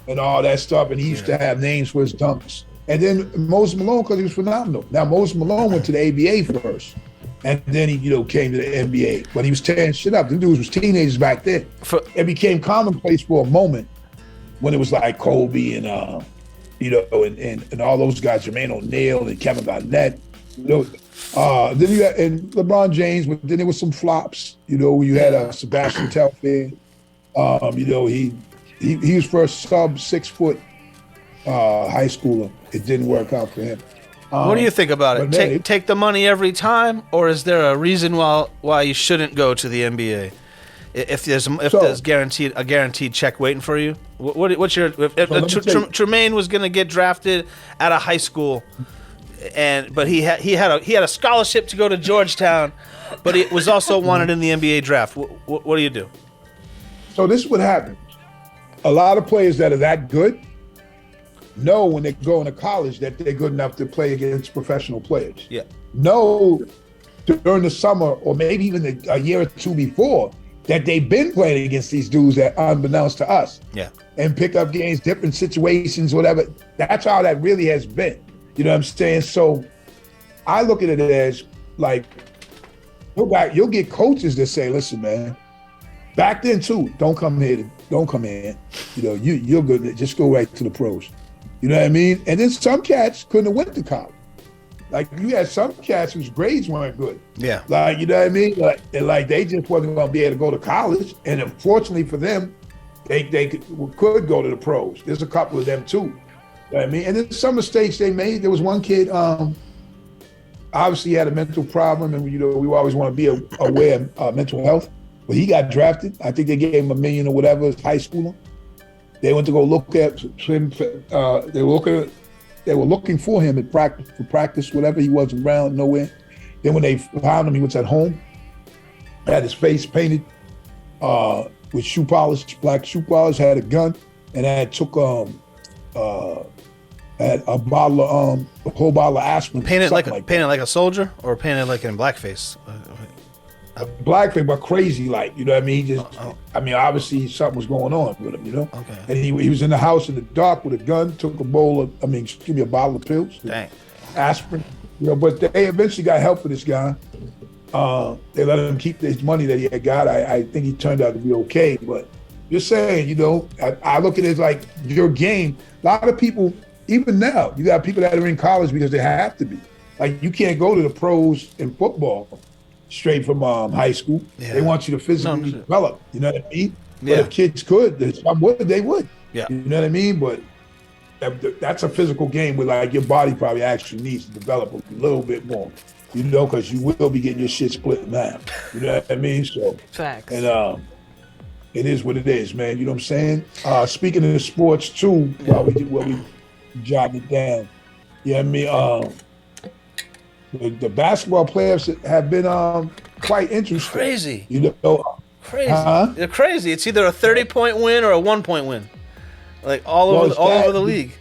and all that stuff. And he used to have names for his dunks. And then Moses Malone, because he was phenomenal. Now, Moses Malone went to the ABA first. And then he, came to the NBA. But he was tearing shit up. The dudes was teenagers back then. It became commonplace for a moment when it was like Kobe and and all those guys, Jermaine O'Neal and Kevin Garnett. Then you had and LeBron James, but then there was some flops. You had Sebastian Telfair. He was first sub 6 foot high schooler. It didn't work out for him. What do you think about it? Take the money every time, or is there a reason why you shouldn't go to the NBA? If there's guaranteed check waiting for you, what's your? Tremaine was going to get drafted out of high school, but he had a scholarship to go to Georgetown, but he was also wanted in the NBA draft. What do you do? So this is what happened. a lot of players that are that good know when they go into college that they're good enough to play against professional players. Yeah. Know during the summer or maybe even a year or two before that they've been playing against these dudes that unbeknownst to us. Yeah. And pick up games, different situations, whatever. That's how that really has been. You know what I'm saying? So I look at it as like, you'll get coaches that say, listen, man, back then too, don't come in. You know, you're good. Just go right to the pros. You know what I mean? And then some cats couldn't have went to college. Like you had some cats whose grades weren't good. Yeah. Like, you know what I mean? Like they just wasn't going to be able to go to college. And unfortunately for them, they could go to the pros. There's a couple of them too. You know what I mean? And then some mistakes they made. There was one kid, obviously had a mental problem, and you know we always want to be aware of mental health. But he got drafted. I think they gave him $1 million or whatever as high schooler. They went to go look at him. They were looking for him at practice, whatever. He wasn't around nowhere. Then when they found him, he was at home. Had his face painted with shoe polish, black shoe polish. Had a gun, and took had a bottle of a whole bottle of aspirin. Painted like a soldier, or painted like in blackface. Blackface, but crazy, like, you know what I mean? He just, I mean, obviously something was going on with him, you know. Okay. And he was in the house in the dark with a gun, took a bottle of pills, Dang. aspirin, you know. But they eventually got help for this guy. They let him keep his money that he had got. I think he turned out to be okay. But just saying, you know, I look at it like your game. A lot of people, even now, you got people that are in college because they have to be. Like, you can't go to the pros in football straight from high school. Yeah. They want you to physically develop. You know what I mean? Yeah. But if kids could, they would. Yeah. You know what I mean? But that's a physical game where, like, your body probably actually needs to develop a little bit more. You know, because you will be getting your shit split in half. You know what I mean? So, facts. And it is what it is, man. You know what I'm saying? Speaking of sports too, while we jotting it down. You know what I mean? The basketball players have been quite interesting. Crazy. You know, crazy. They're crazy. It's either a 30-point win or a 1-point win, like all over the league.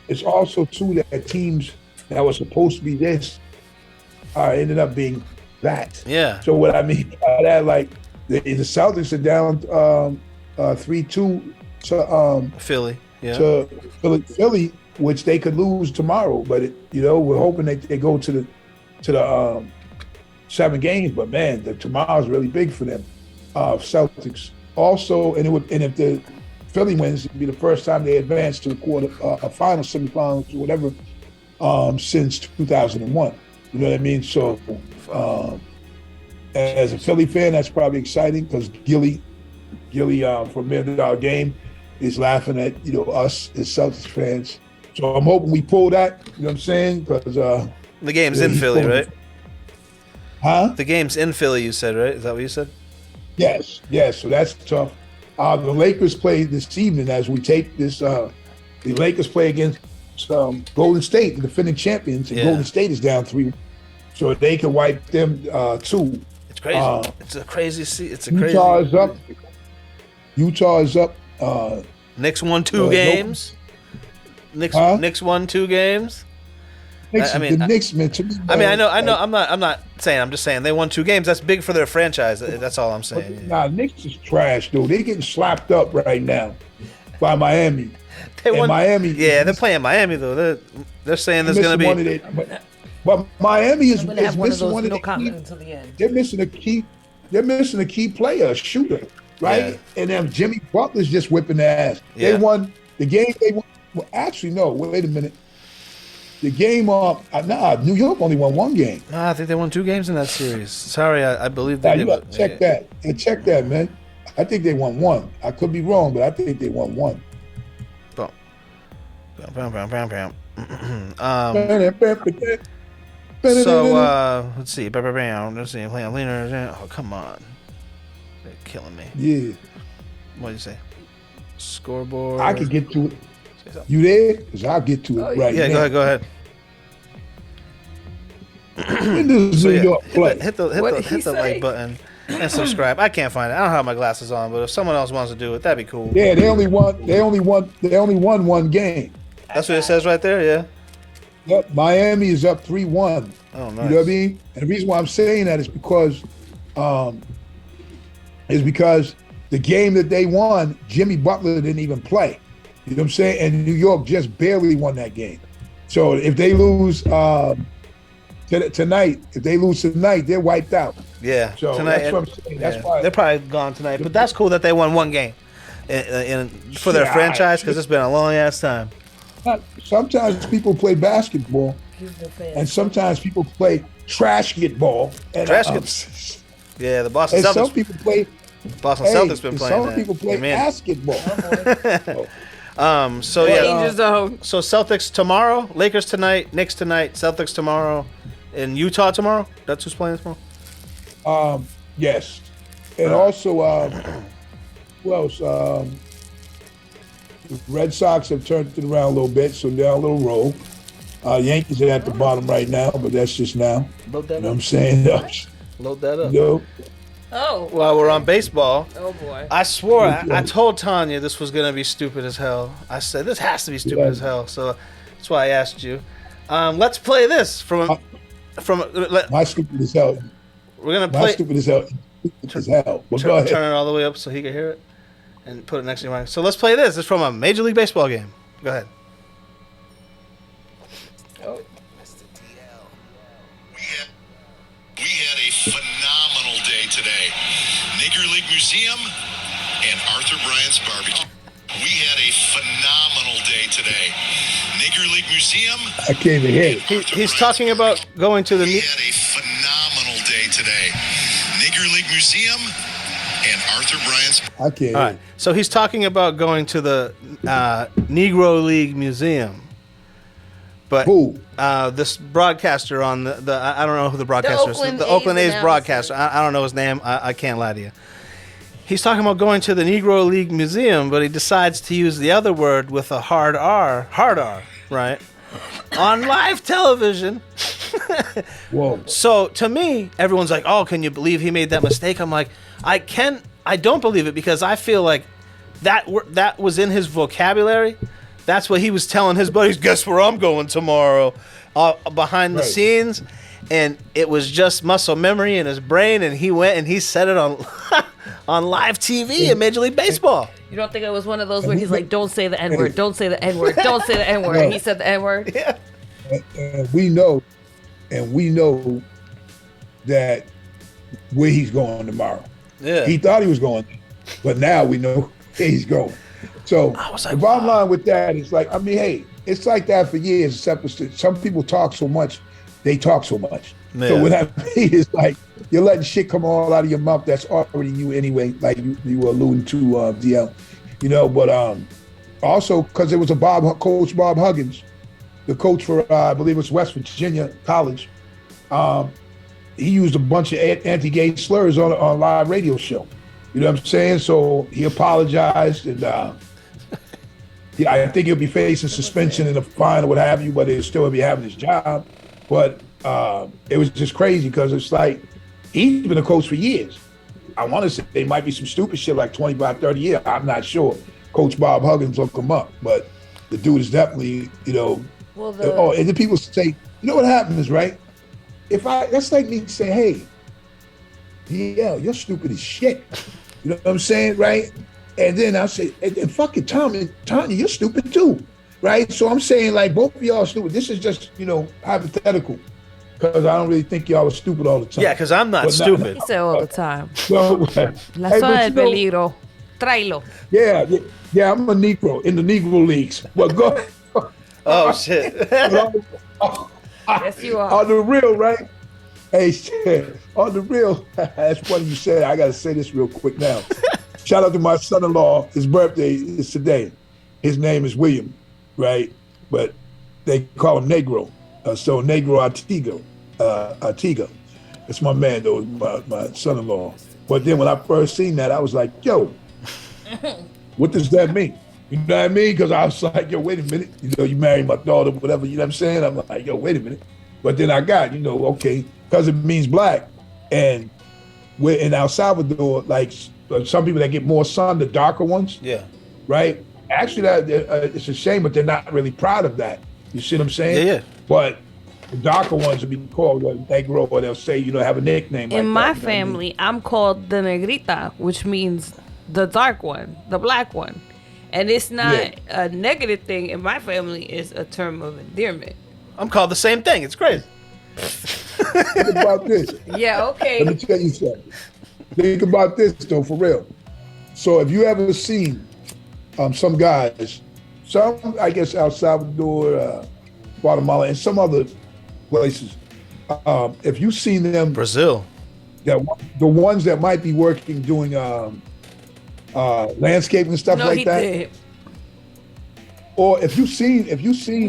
It's also too that teams that were supposed to be this ended up being that. Yeah. So what I mean by that, like the Celtics are down 3-2 to Philly. Yeah. To Philly, which they could lose tomorrow, but we're hoping they go to the 7 games. But man, tomorrow's really big for them, Celtics. Also, and if the Philly wins, it'd be the first time they advance to the final, semifinals, or whatever, since 2001. You know what I mean? So, as a Philly fan, that's probably exciting because Gilly from Mid-Dog Game is laughing at us as Celtics fans. So I'm hoping we pull that, you know what I'm saying? Because the game's in Philly, right? Huh? The game's in Philly, you said, right? Is that what you said? Yes. So that's tough. The Lakers play this evening as we tape this. The Lakers play against Golden State, the defending champions, and Golden State is down 3, so they can wipe them too. It's crazy. It's a crazy. Utah is up. Knicks won 2 games. Knicks won 2 games. The Knicks, man. I know. I'm not saying. I'm just saying they won 2 games. That's big for their franchise. That's all I'm saying. Nah, Knicks is trash, dude. They're getting slapped up right now by Miami. Miami. Yeah, they're playing Miami though. They're saying there's going to be. But Miami is missing one of the They're missing a key. They're missing a key player, a shooter, right? Yeah. And then Jimmy Butler's just whipping their ass. Yeah. They won the game. They won. Well, actually, no. Wait a minute. The game New York only won 1 game. I think they won 2 games in that series. Sorry, I believe they did. You got to check that. Yeah, check that, man. I think they won 1. I could be wrong, but I think they won 1. So let's see. Let's see. Playing leaner. Oh, come on. They're killing me. Yeah. What do you say? Scoreboard. I can get to it. You there? Because I'll get to it right now. Yeah, go ahead. When does New York play? Hit the like button. and subscribe. I can't find it. I don't have my glasses on, but if someone else wants to do it, that'd be cool. Yeah, they only won one game. That's what it says right there. Yeah. Yep, Miami is up 3-1. Oh, nice. You know what I mean? And the reason why I'm saying that is because the game that they won, Jimmy Butler didn't even play. You know what I'm saying? And New York just barely won that game. So if they lose tonight, they're wiped out. Yeah. So tonight, that's what I'm saying. That's why they're probably gone tonight. But that's cool that they won one game for their franchise because it's been a long ass time. Sometimes people play basketball, and sometimes people play trash-get-ball. Yeah, the Boston Celtics. Some people play. Boston Celtics been playing Some that. people play basketball. So yeah. Danger zone. So Celtics tomorrow, Lakers tonight, Knicks tonight, Celtics tomorrow, and Utah tomorrow. That's who's playing tomorrow. Yes, and also who else? The Red Sox have turned it around a little bit, so they're on a little roll. Yankees are at the bottom right now, but that's just now. Load that You know what up. I'm saying? Load that up. You know? Oh. While we're on baseball, Oh boy. I swore I told Tanya this was gonna be stupid as hell. I said this has to be stupid as hell, so that's why I asked you. Let's play this from. My stupid as hell. We're gonna My play. stupid as hell. Stupid as hell. Well, go ahead. Turn it all the way up so he can hear it, and put it next to your mic. So let's play this. It's from a Major League Baseball game. Go ahead. Oh. We had a phenomenal day today. Nigger League Museum and Arthur Bryant's Barbecue. We had a phenomenal day today. Nigger League Museum. I can't even hear it. He's talking about going to the. We had a phenomenal day today. Nigger League Museum and Arthur Bryant's. I can't. All right. So he's talking about going to the Negro League Museum. But Who? this broadcaster on the I don't know who the broadcaster is. The Oakland A's broadcaster. I don't know his name. I can't lie to you. He's talking about going to the Negro League Museum, but he decides to use the other word with a hard R, right? On live television. Whoa. So to me, everyone's like, "Oh, can you believe he made that mistake?" I'm like, I don't believe it because I feel like that was in his vocabulary. That's what he was telling his buddies. Guess where I'm going tomorrow, behind the scenes, and it was just muscle memory in his brain. And he went and he said it on on live TV in Major League Baseball. You don't think it was one of those where he's like, "Don't say the N word, don't say the N word, don't say the N word." And he said the N word. Yeah. And we know that where he's going tomorrow. Yeah. He thought he was going, but now we know where he's going. So the bottom line with that is like, I mean, hey, it's like that for years, except for some people talk so much, they talk so much. Yeah. So what I mean is like, you're letting shit come all out of your mouth that's already you anyway, like you were alluding to, DL. You know, but also because it was Coach Bob Huggins, the coach for, I believe it's West Virginia College, he used a bunch of anti-gay slurs on a live radio show. You know what I'm saying? So he apologized, and I think he'll be facing suspension and a fine or what have you, but he'll still be having his job. But it was just crazy because it's like, he's been a coach for years. I want to say there might be some stupid shit like 25, 30 years. I'm not sure. Coach Bob Huggins look him up, but the dude is definitely, you know. Well, and then people say, you know what happens, right? That's like me saying, hey, yeah, you're stupid as shit. You know what I'm saying, right? And then I'll say, and fucking Tanya, you're stupid too, right? So I'm saying like both of y'all are stupid. This is just, you know, hypothetical because I don't really think y'all are stupid all the time. Yeah, because I'm not stupid. he said all the time. Well, La hey, zona but del you know, peligro. Tráelo. yeah, I'm a Negro in the Negro leagues. But go. Oh shit. Yes, you are. On the real, right? Hey, shit. On the real, that's funny you said. I got to say this real quick now. Shout out to my son-in-law. His birthday is today. His name is William, right? But they call him Negro. So Negro Artiga. It's my man, though, my son-in-law. But then when I first seen that, I was like, yo, what does that mean? You know what I mean? Because I was like, yo, wait a minute. You know, you married my daughter, whatever, you know what I'm saying? I'm like, yo, wait a minute. But then I got, you know, okay, because it means black. And Where in El Salvador, like some people that get more sun, the darker ones, Yeah. right? Actually, that it's a shame, but they're not really proud of that. You see what I'm saying? Yeah. But the darker ones will be called negro, or they'll say, have a nickname. In like my that, family, I'm called the negrita, which means the dark one, the black one. And it's not a negative thing. In my family, it's a term of endearment. I'm called the same thing. It's crazy. Think about this. Yeah, okay. Let me tell you something. Think about this, though, for real. So if you ever seen some guys, I guess El Salvador, Guatemala, and some other places, if you've seen them, Brazil. the ones that might be working doing landscaping and stuff No, like he that, did. or if you've seen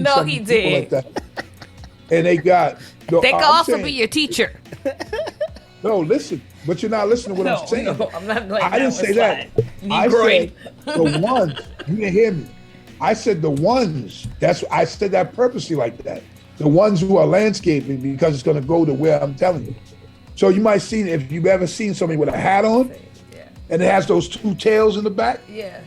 No, some he people did. like that, and they got. No, They can I'm also saying- be your teacher. No, listen, but you're not listening to what I'm saying. No, I'm not like I didn't say that. I said the ones. You didn't hear me. I said the ones. I said that purposely like that. The ones who are landscaping, because it's going to go to where I'm telling you. So you might see, if you've ever seen somebody with a hat on, and it has those two tails in the back, Yeah.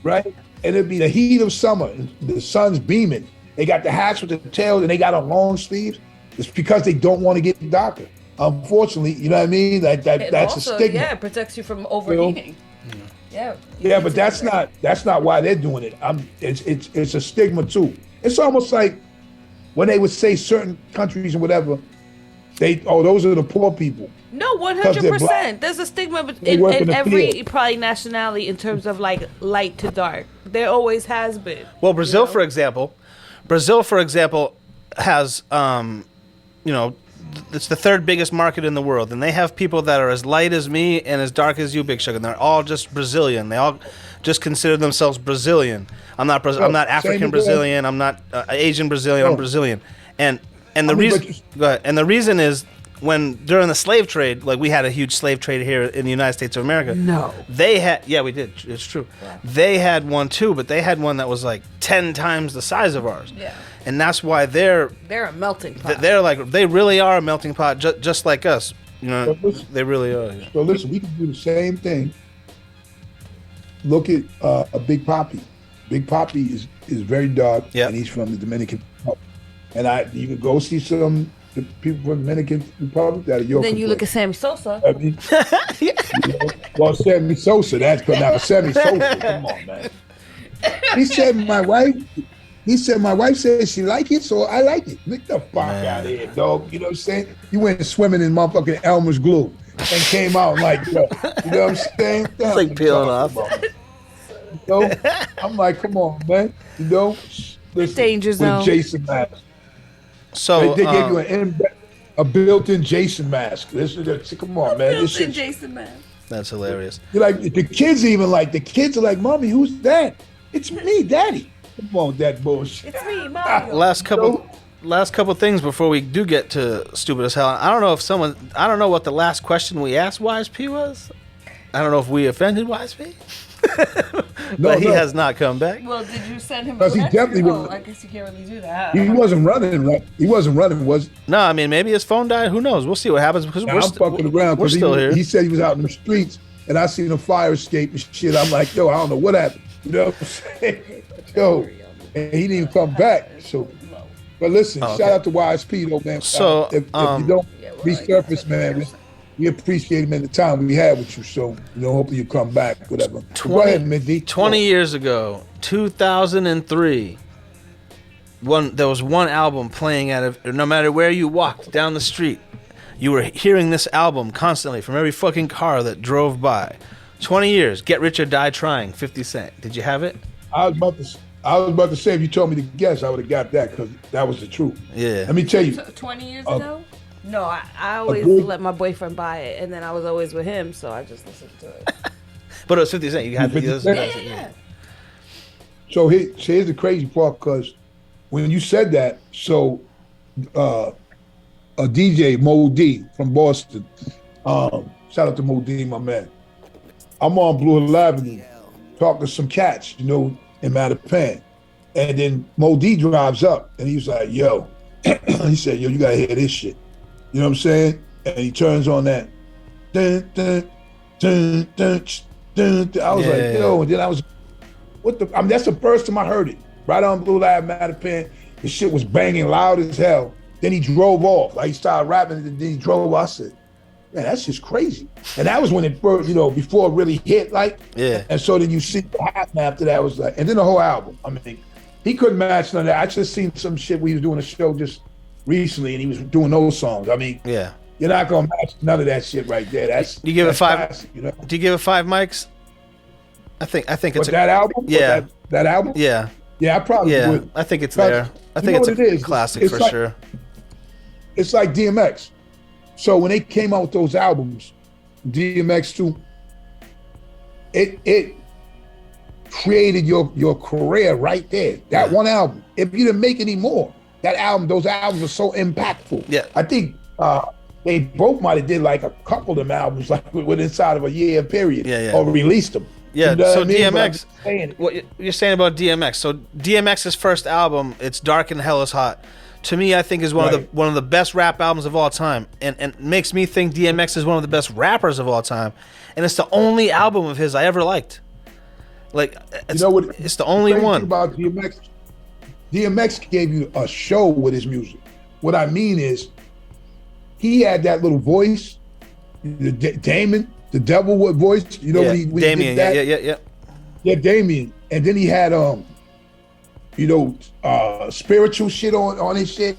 right? And it'd be the heat of summer, and the sun's beaming. They got the hats with the tails, and they got on long sleeves. It's because they don't want to get darker. Unfortunately, you know what I mean? That's also, a stigma. Yeah, it protects you from overheating. Yeah. Yeah, but that's not why they're doing it. It's a stigma too. It's almost like when they would say certain countries and whatever, those are the poor people. No, Because they're 100%. black. There's a stigma They work in in the every field. probably nationality in terms of like light to dark. There always has been. Well, Brazil, for example, has, it's the third biggest market in the world, and they have people that are as light as me and as dark as you, Big Sugar. And they're all just Brazilian. They all just consider themselves Brazilian. I'm not African Brazilian. I'm not Asian Brazilian. I'm Brazilian. And the reason, go ahead. And the reason is when during the slave trade, like we had a huge slave trade here in the United States of America. No. They had, yeah, we did. It's true. Yeah. They had one too, but they had one that was like 10 times the size of ours. Yeah. And that's why they're a melting pot. They really are a melting pot, just like us. They really are. Yeah. So listen, we can do the same thing. Look at a Big Papi. Big Papi is very dark, and he's from the Dominican Republic. And you can go see some the people from the Dominican Republic that are your. Then you look at Sammy Sosa. I mean, well, Sammy Sosa, that's but now Sammy Sosa. Come on, man. He said my wife said she like it, so I like it. Get the fuck out of here, dog. You know what I'm saying? You went swimming in motherfucking Elmer's glue and came out like, you know what I'm saying? It's like peeling off. I'm like, come on, man. Listen, danger zone. With Jason mask. So they gave you a built-in Jason mask. Come on, man. This Built-in Jason mask. That's hilarious. You're like the kids are like, Mommy, who's that? It's me, Daddy. Come on, that bullshit. It's me, Mario. Last couple things before we do get to stupid as hell. I don't know what the last question we asked Wise P was. I don't know if we offended Wise P. But he has not come back. Well, did you send him? Because he definitely was. I guess you can't really do that. He wasn't running, right? He wasn't running, was he? No, I mean maybe his phone died. Who knows? We'll see what happens because I'm fucking around. We're still here. He said he was out in the streets, and I seen a fire escape and shit. I'm like, yo, I don't know what happened. You know what I'm saying? Yo, and he didn't even come back. So, but listen, shout out to YSP though, man. So if you don't resurface, man, we appreciate him in the time we had with you. So, hopefully you come back, whatever. Go ahead, Mindy. 20 years ago, 2003. There was one album playing no matter where you walked down the street, you were hearing this album constantly from every fucking car that drove by. 20 years, Get Rich or Die Trying, 50 Cent. Did you have it? I was about to say, if you told me to guess, I would have got that because that was the truth. Yeah. Let me tell you. 20 years ago? No, I always let my boyfriend buy it, and then I was always with him, so I just listened to it. But it was 50 Cent. You had to listen to it. Yeah. So here's the crazy part, because when you said that, so a DJ, Mo D from Boston, shout out to Mo D, my man. I'm on Blue Hill Avenue talking to some cats, in Mattapan. And then Mo D drives up and he was like, yo, he said, yo, you gotta hear this shit. You know what I'm saying? And he turns on that. dun, dun, dun, dun, dun, dun. I was like, yo, and then I was, what the? I mean, that's the first time I heard it. Right on Blue Light Matter Pen. The shit was banging loud as hell. Then he drove off. Like he started rapping, and then he drove off. I said, man, that's just crazy. And that was when it first, before it really hit, like. Yeah. And so then you see what happened after that was like, and then the whole album. I mean, he couldn't match none of that. I just seen some shit. We was doing a show just recently, and he was doing those songs. I mean, yeah, you're not gonna match none of that shit right there. That's you give it 5. Classic, Do you give it 5 mics? I think it's that album. Yeah, that album. Yeah. Yeah, I probably would. I think it's there. I think it's a classic it's for like, sure. It's like DMX. So when they came out with those albums, DMX too, it created your career right there. That one album. If you didn't make any more, those albums were so impactful. Yeah. I think they both might have did like a couple of them albums like within inside of a year period. Yeah. Or released them. Yeah, you know so what I mean? DMX, what you're saying about DMX. So DMX's first album, It's Dark and Hell is Hot, to me I think is one of the best rap albums of all time, and makes me think DMX is one of the best rappers of all time, and it's the only album of his I ever liked. Like, it's the only one. About DMX gave you a show with his music. What I mean is, he had that little voice, Damon. The devil voice, when he Damien, did that? Yeah, Damien. And then he had spiritual shit on his shit.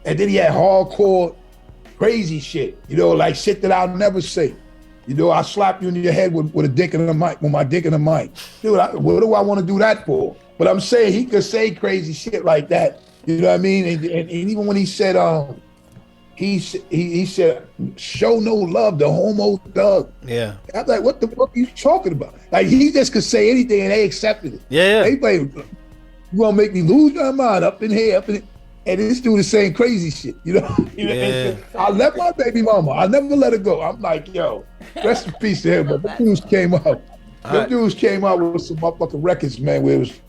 And then he had hardcore crazy shit, like shit that I'll never say. I slap you in your head with a dick in the mic, with my dick in the mic. Dude, what do I want to do that for? But I'm saying he could say crazy shit like that. You know what I mean? And even when he said he said, show no love to homo thug. Yeah. I'm like, what the fuck are you talking about? Like, he just could say anything and they accepted it. Yeah. They play, you want to make me lose my mind up in here, and this dude is saying crazy shit, Yeah. I left my baby mama. I never let her go. I'm like, yo, rest in peace to him. But the dudes came out. The dudes came out with some motherfucking records, man, where it was,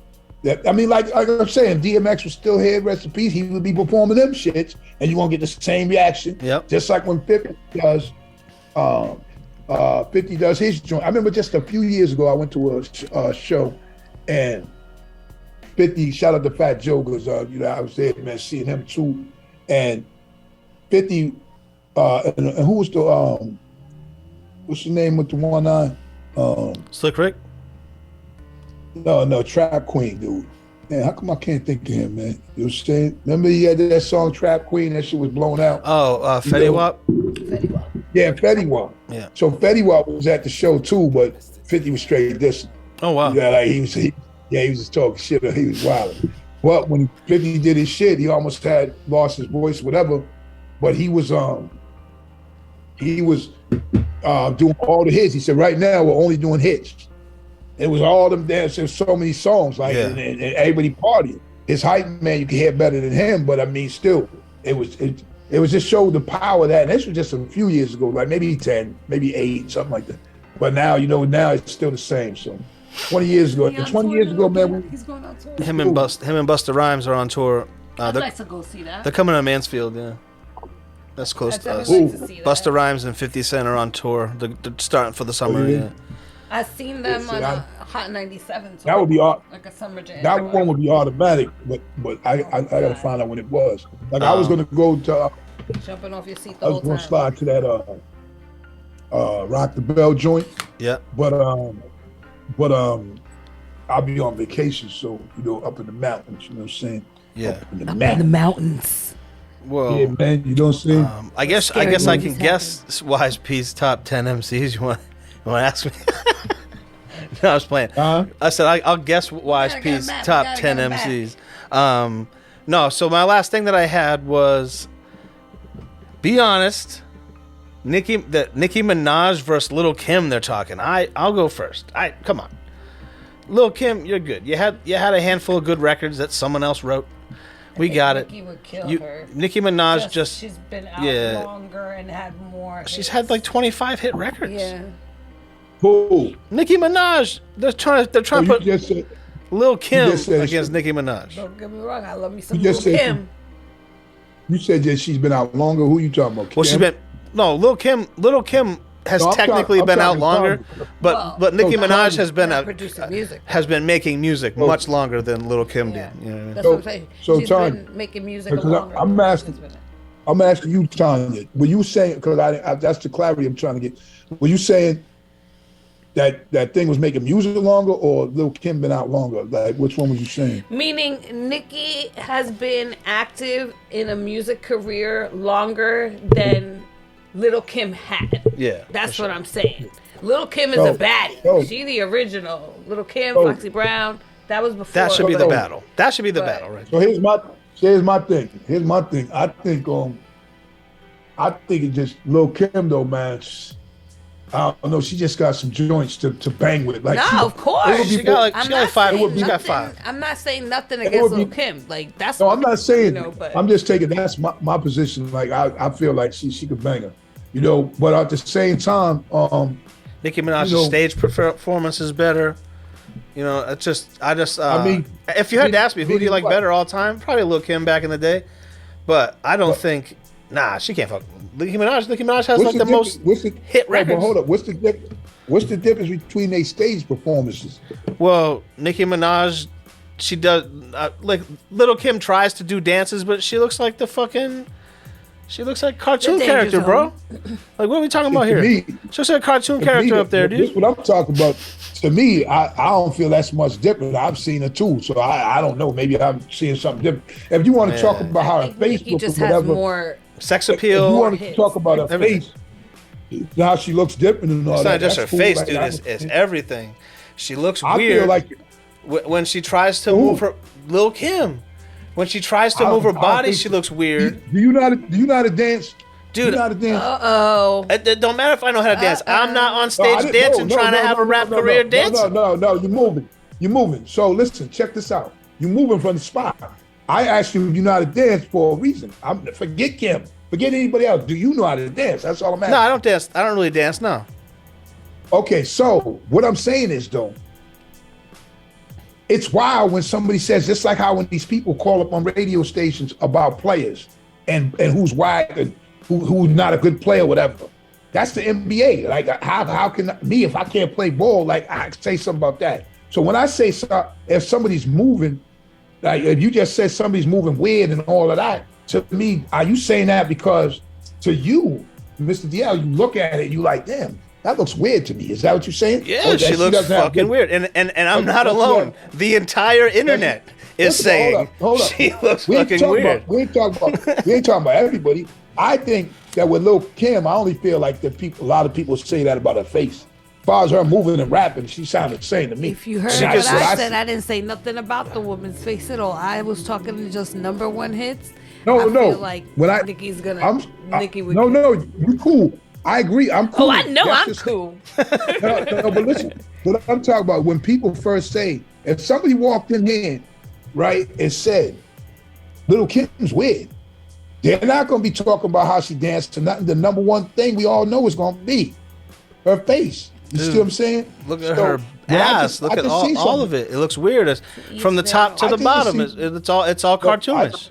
like I'm saying, DMX was still here, rest in peace. He would be performing them shits, and you won't get the same reaction. Yep. Just like when 50 does, 50 does his joint. I remember just a few years ago, I went to a show, and 50, shout out to Fat Joe, because I was there, man, seeing him too. And 50, and who was the what's the name with the one eye? Slick Rick? No, Trap Queen, dude. Man, how come I can't think of him, man? You know what I'm saying? Remember he had that song Trap Queen, that shit was blown out. Oh, Fetty Wap? Fetty Wap. Yeah, Fetty Wap. Yeah. So Fetty Wap was at the show too, but 50 was straight distant. Oh, wow. Yeah, like he was just talking shit, he was wild. But when 50 did his shit, he almost had lost his voice, whatever. But he was doing all the hits. He said, right now we're only doing hits. It was all them dancing, so many songs, like and everybody partying. His hype man, you can hear better than him, but I mean, still, it was just showed the power of that. And this was just a few years ago, like maybe 10, maybe 8, something like that. But now, now it's still the same. So 20 years ago, man, he's going on tour. Him and Busta Rhymes are on tour. I'd like to go see that. They're coming to Mansfield, yeah. That's close to us. Like to see that. Busta Rhymes and 50 Cent are on tour. They're starting for the summer. Yeah. I seen them on a Hot 97 tour. That would be like a summer jam. That one would be automatic, but I gotta find out when it was. Like I was gonna go to. Jumping off your seat the whole time. I was gonna slide to that Rock the Bell joint. Yeah. But I'll be on vacation, so up in the mountains. You know what I'm saying? Yeah. Up in the mountains. Whoa. Yeah, man. You know what I'm saying? I guess I can guess Wise P's top 10 MCs. You want to ask me? No, I was playing. I said I'll guess Wise P's top 10 MCs. No, so my last thing that I had was, be honest, Nicki Minaj versus Lil' Kim. They're talking. I'll go first. Come on, Lil' Kim, you're good. You had a handful of good records that someone else wrote. We got Nicki it. Would kill her. Nicki Minaj just she's been out longer and had more. She's had like 25 hit records. Yeah. Who? Nicki Minaj. They're trying to put Lil' Kim against Nicki Minaj. Don't get me wrong. I love me some Lil' Kim. You said that she's been out longer. Who you talking about? Well, Lil' Kim has No, I'm technically talking- been I'm out talking longer, Kanye. but Nicki No, Minaj Kanye. has been producing music. has been making music Oh. much longer than Lil Kim Yeah, did. You know what I mean? that's what I'm saying. So, She's Tanya, been making music because longer. I'm than asking- she's been- I'm asking you, Tanya. Were you saying, because I that's the clarity I'm trying to get. Were you saying that thing was making music longer, or Lil Kim been out longer? Like, which one was you saying? Meaning, Nicki has been active in a music career longer than Little Kim had. Yeah, That's for what sure. I'm saying. Little Kim is So- a baddie. so- She the original. Little Kim, So- Foxy Brown. That was before. That should be the So- battle. That should be the But- battle, right? So here's my thing. Here's my thing. I think it just Lil Kim though, man. I don't know. She just got some joints to bang with. Like, No, of course. it would be She got like I'm she got like not five. saying She got nothing- five. I'm not saying nothing It against would be- Lil Kim. Like that's. No, I'm not saying. You know, but I'm just taking that's my position. Like I feel like she could bang her, you know. But at the same time, Nicki Minaj's you know- stage performance is better. You know, I just. I mean, if you had to ask me, who do you like what? better all time? Probably Lil Kim back in the day, but I don't think. Nah, she can't fuck. Nicki Minaj has like the most hit Right, but records. hold up. What's the difference between their stage performances? Well, Nicki Minaj, she does like Little Kim tries to do dances, but she looks like she looks like cartoon The danger character, bro. Like what are we talking about To here? me- She looks like a cartoon To character me, up there, This dude. what I'm talking about. To me, I don't feel that's much different. I've seen her too, so I don't know. Maybe I'm seeing something different. If you want to talk about how I her think face Nicki looks just or has whatever, more. Sex if you appeal. want to hits. talk about her Everything. face, how she looks different and all It's that. not just her that's cool. face, Like, dude. I- It's everything. She looks I weird. feel like When she tries to Who? move her, Lil Kim, when she tries to move her I body, think- she looks weird. Do you know how to dance? Dude, you know how to dance? Oh. It don't matter if I know how to dance. I'm not on No, I stage didn't- dancing, no, trying no, to have no, a rap no, no, career no, dancing. No, you're moving. So listen, check this out. You're moving from the spot. I asked you if you know how to dance for a reason. Forget Kim. Forget anybody else. Do you know how to dance? That's all I'm asking. No, I don't dance. I don't really dance. No. Okay, so what I'm saying is though, it's wild when somebody says, just like how when these people call up on radio stations about players and who's whack and who's not a good player, whatever. That's the NBA. Like how can me, if I can't play ball, like I say something about that. So when I say if somebody's moving, like if you just said somebody's moving weird and all of that, to me, are you saying that because to you, Mr. DL, you look at it, you like, damn, that looks weird to me. Is that what you're saying? Yeah, Or that she looks doesn't have fucking good- weird, and I'm not That's alone. what- The entire internet is Listen, saying hold up. she looks We ain't fucking talking weird. about- we ain't talking about everybody. I think that with Lil Kim, I only feel like a lot of people say that about her face. As far as her moving and rapping, she sounded the same to me. If you heard And what that's I what said, I didn't say nothing about the woman's face at all. I was talking just number one hits. No, I no. feel like When Nicki's gonna. I'm- Nicki would. no, you cool. I agree. I'm cool. Oh, I know That's I'm just- cool. No, but listen, what I'm talking about, when people first say, if somebody walked in here, right, and said, Little Kim's weird, they're not going to be talking about how she danced to nothing. The number one thing we all know is going to be her face. You see Dude, what I'm saying? Look at So, her when I ass. Just- Look I at just see all something. of it. It looks weird. From the top to I the just bottom. see- It's all cartoonish.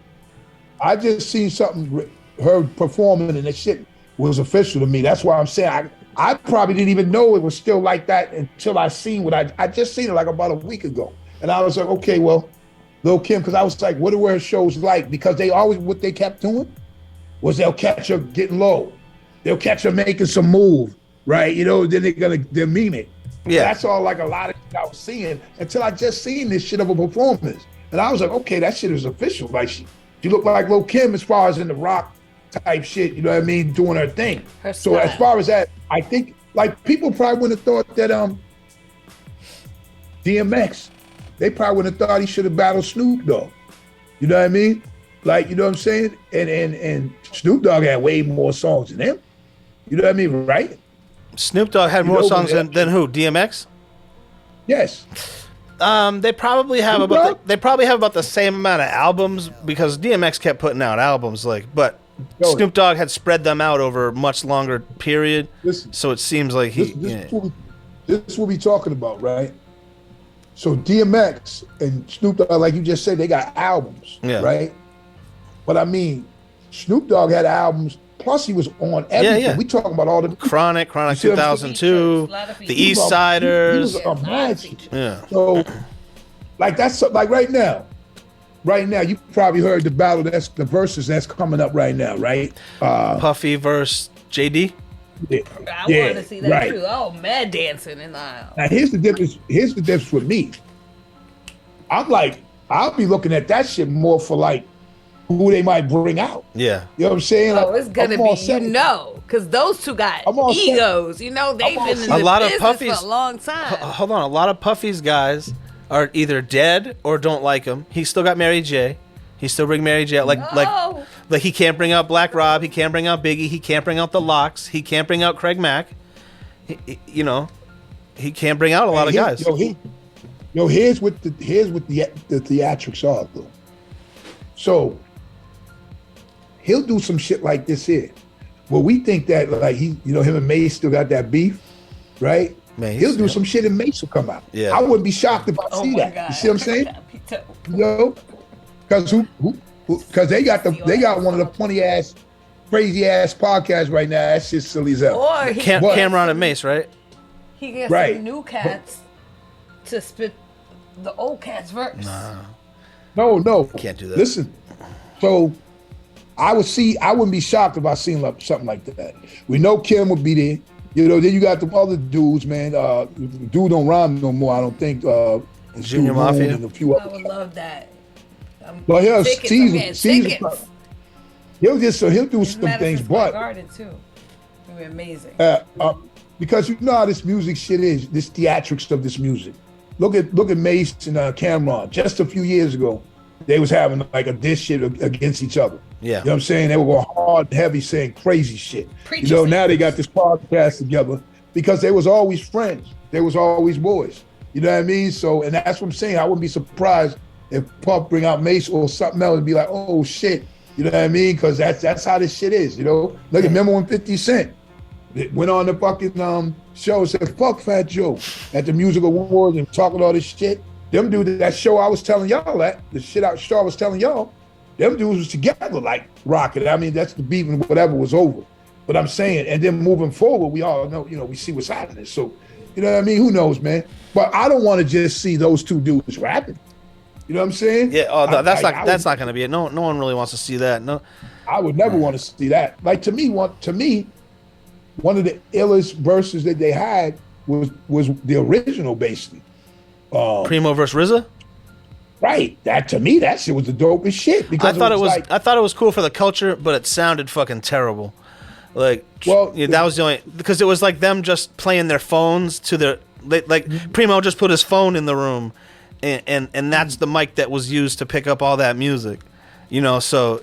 I just seen something, her performing, and that shit was official to me. That's why I'm saying I probably didn't even know it was still like that until I seen what I just seen it like about a week ago. And I was like, okay, well, Lil Kim, because I was like, what are her shows like? Because they always, what they kept doing was they'll catch her getting low. They'll catch her making some move, right? You know, then they'll meme it. Yeah. That's all like a lot of shit I was seeing until I just seen this shit of a performance. And I was like, okay, that shit is official. Like she look like Lil Kim as far as in the rock type shit, you know what I mean, doing her thing. Her So as style. far as that, I think like people probably wouldn't have thought that DMX, they probably wouldn't have thought he should have battled Snoop Dogg. You know what I mean? Like, you know what I'm saying? And Snoop Dogg had way more songs than him. You know what I mean, right? Snoop Dogg had You more know, songs but- than who? DMX? Yes. They probably have Snoop about Dogg? they probably have about the same amount of albums because DMX kept putting out albums but Yo. Snoop Dogg had spread them out over a much longer period. Listen. So it seems like he This is what we talking about, right? So DMX and Snoop Dogg, like you just said, they got albums, Yeah. right? But I mean, Snoop Dogg had albums Plus, he was on everything. Yeah. We talking about all the Chronic You see what I'm 2002, the East Siders. He was a mad shit. Yeah. So, like that's like right now. Right now, you probably heard the battle that's the verses that's coming up right now, right? Puffy versus JD. Yeah, I want to see that too. Oh, mad dancing in the aisle. Now here's the difference. Here's the difference with me. I'm like, I'll be looking at that shit more for like who they might bring out. Yeah. You know what I'm saying? Oh, like, it's gonna be, because those two got egos. You know, they've been in the business for a long time. Hold on, a lot of Puffy's guys are either dead or don't like him. He still got Mary J. He still bring Mary J. Like he can't bring out Black Rob. He can't bring out Biggie. He can't bring out the Locks. He can't bring out Craig Mack. He can't bring out a lot of guys. Here's what the theatrics are though. So he'll do some shit like this here. Well, we think that like him and Mace still got that beef, right? Mace, he'll do some shit and Mace will come out. Yeah. I wouldn't be shocked if I see that. God. You see what I'm saying? Because they got one of the funny ass, crazy ass podcasts right now. That shit's silly as hell. Or Cameron and Mace, right? He gets some new cats to spit the old cat's verse. No, can't do that. Listen, so I wouldn't be shocked if I seen something like that. We know Kim would be there. Then you got the other dudes, man. Dude don't rhyme no more, I don't think. Junior Mafia and a few I would love that. But he'll do some things, but Garden too. It'd be amazing. Because you know how this music shit is, this theatrics of this music. Look at Mace and Cameron. Just a few years ago, they was having like a diss shit against each other. Yeah. You know what I'm saying? They were going hard and heavy saying crazy shit. Now they got this podcast together because they was always friends. They was always boys. You know what I mean? So, and that's what I'm saying. I wouldn't be surprised if Puff bring out Mace or something else and be like, oh shit. You know what I mean? Because that's how this shit is, Look, remember when 50 Cent went on the fucking show and said, fuck Fat Joe at the Music Awards and talking all this shit. Them dudes, that show I was telling y'all show I was telling y'all, them dudes was together like Rocket. I mean, that's the beef and whatever was over. But I'm saying, and then moving forward, we all know, we see what's happening. So, you know what I mean? Who knows, man? But I don't want to just see those two dudes rapping. You know what I'm saying? Yeah. Oh, no, that's not going to be it. No one really wants to see that. No. I would never want to see that. Like to me, one of the illest verses that they had was the original, basically. Primo versus RZA. Right. That to me, that shit was the dopest shit. Because I thought it was cool for the culture, but it sounded fucking terrible. Like, that was the only, because it was like them just playing their phones to their Primo just put his phone in the room, and that's the mic that was used to pick up all that music, So,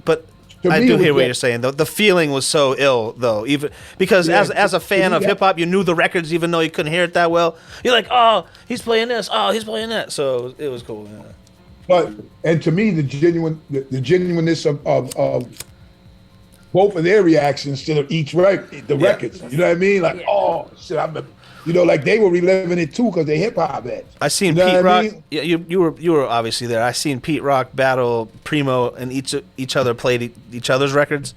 but I do hear what you're saying. The feeling was so ill, though, even because as a fan of hip hop, you knew the records, even though you couldn't hear it that well. You're like, oh, he's playing this, oh, he's playing that. So it was cool. Yeah. And to me, the genuineness of both of their reactions to each records. You know what I mean? Like, oh shit, like they were reliving it too because they hip hop heads. I seen Pete Rock. Yeah, you were obviously there. I seen Pete Rock battle Primo, and each other played each other's records.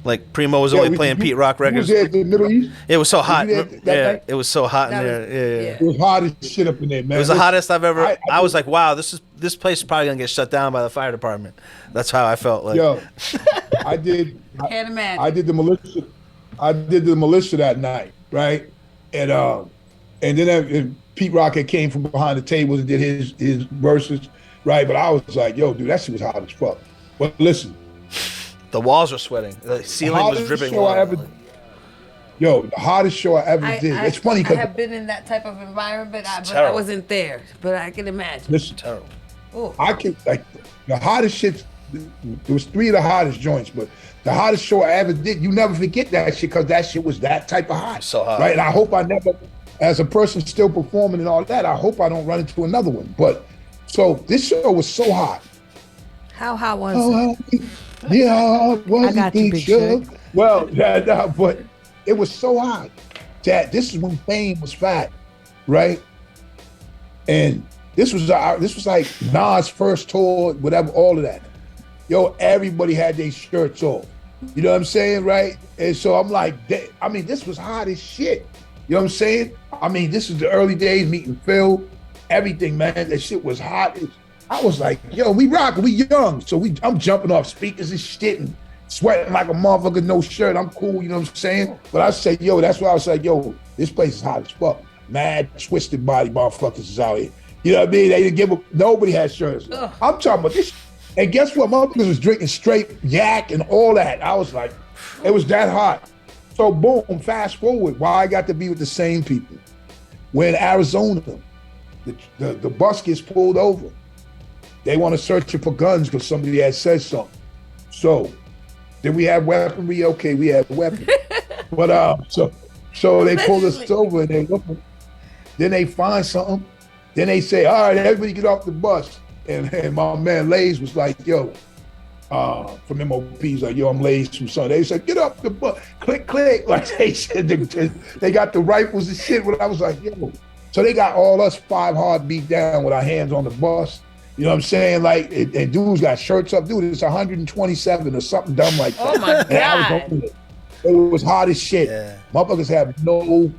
Like Primo was only playing Pete Rock records. Was the Middle East? It was so hot. It was so hot in there. Yeah. It was hot as shit up in there, man. It was the hottest I've ever. I was like, wow, this place is probably gonna get shut down by the fire department. That's how I felt. Like, I did. Can't imagine. I did the militia. I did the militia that night, right? And then Pete Rock came from behind the tables and did his verses, right? But I was like, yo, dude, that shit was hot as fuck. But listen. The walls were sweating. The ceiling was dripping water. The hottest show I ever did. It's funny because I have been in that type of environment, but I wasn't there. But I can imagine. Listen, terrible. Ooh. I can the hottest shit. There was 3 of the hottest joints, but the hottest show I ever did. You never forget that shit because that shit was that type of hot. So hot, right? And I hope I never, as a person still performing and all that, I hope I don't run into another one. But so this show was so hot. How hot was it? Yeah, I got you, Big Shug. Well, but it was so hot that this is when Fame was fat, right? And this was like Nas' first tour, whatever, all of that. Yo, everybody had their shirts off. You know what I'm saying, right? And so I'm like, I mean, this was hot as shit. You know what I'm saying? I mean, this is the early days, meeting Phil, everything, man. That shit was hot. I was like, yo, we rockin', we young. So I'm jumping off speakers and shit and sweating like a motherfucker, no shirt. I'm cool, you know what I'm saying? But I said, yo, that's why I was like, yo, this place is hot as fuck. Mad, twisted body motherfuckers is out here. You know what I mean? They didn't give a, nobody had shirts. I'm talking about this. And guess what? Motherfuckers was drinking straight yak and all that. I was like, it was that hot. So boom, fast forward, why I got to be with the same people. We're in Arizona, the bus gets pulled over. They want to search it for guns because somebody had said something. So, did we have weaponry? Okay, we had weapons. But so they pulled us over and they look. Then they find something. Then they say, all right, everybody get off the bus. And my man Lays was like, yo, from MOP, he's like, yo, I'm Lays from Sun. They said, get up the bus, click, click. Like they said, they got the rifles and shit. When I was like, yo. So they got all us 5 hard beat down with our hands on the bus. You know what I'm saying? Like, and dudes got shirts up. Dude, it's 127 or something dumb like that. Oh my God. It was hot as shit. Yeah. Motherfuckers have no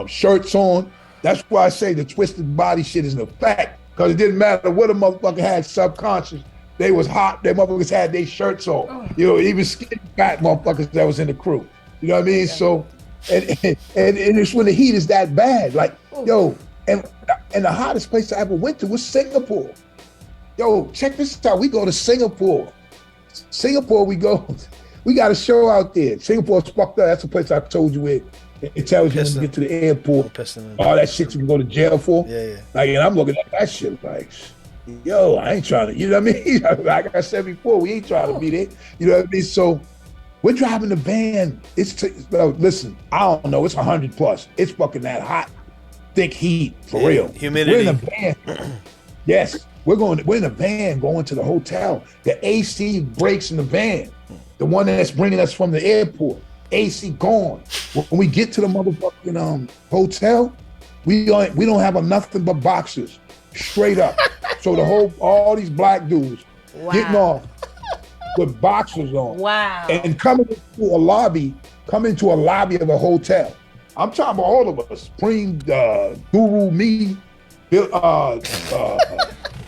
shirts on. That's why I say the twisted body shit is a fact. Because it didn't matter what a motherfucker had subconscious. They was hot. They motherfuckers had their shirts on. Oh. You know, even skinny fat motherfuckers that was in the crew. You know what I mean? Yeah. So, and it's when the heat is that bad. Like, yo, and the hottest place I ever went to was Singapore. Yo, check this out. We go to Singapore. Singapore, we go. We got a show out there. Singapore's fucked up. That's the place I told you where it tells you when you get to the airport. All that shit you can go to jail for. Yeah. Like, and I'm looking at that shit like, yo, I ain't trying to, you know what I mean? Like I said before, we ain't trying to be there. You know what I mean? So we're driving the van. Listen, I don't know. It's 100 plus. It's fucking that hot, thick heat for real. Humidity. We're in a van. Yes, we're in a van going to the hotel. The AC breaks in the van. The one that's bringing us from the airport. AC gone. When we get to the motherfucking hotel, we don't have nothing but boxes, straight up. So all these black dudes getting off with boxers on. Wow. And coming into a lobby of a hotel. I'm talking about all of us. Supreme, Guru, me,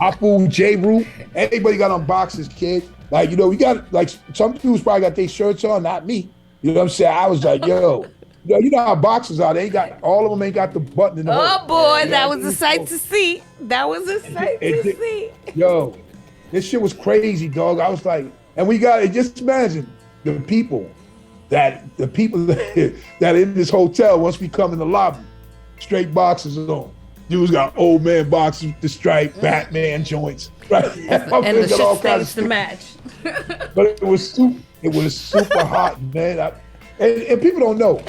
Apu, J-Ru. Everybody got on boxes, kid. Like, you know, we got, like, some dudes probably got their shirts on, not me. You know what I'm saying? I was like, yo, you know how boxers are. All of them ain't got the button in the hole. Oh, boy, that was a sight to see. That was a sight to see. Yo, this shit was crazy, dog. I was like, and just imagine the people that are in this hotel once we come in the lobby, straight boxers on. Dudes got old man boxers, the stripe, Batman joints, right? And the shit stains to match. But it was super hot, man. And people don't know.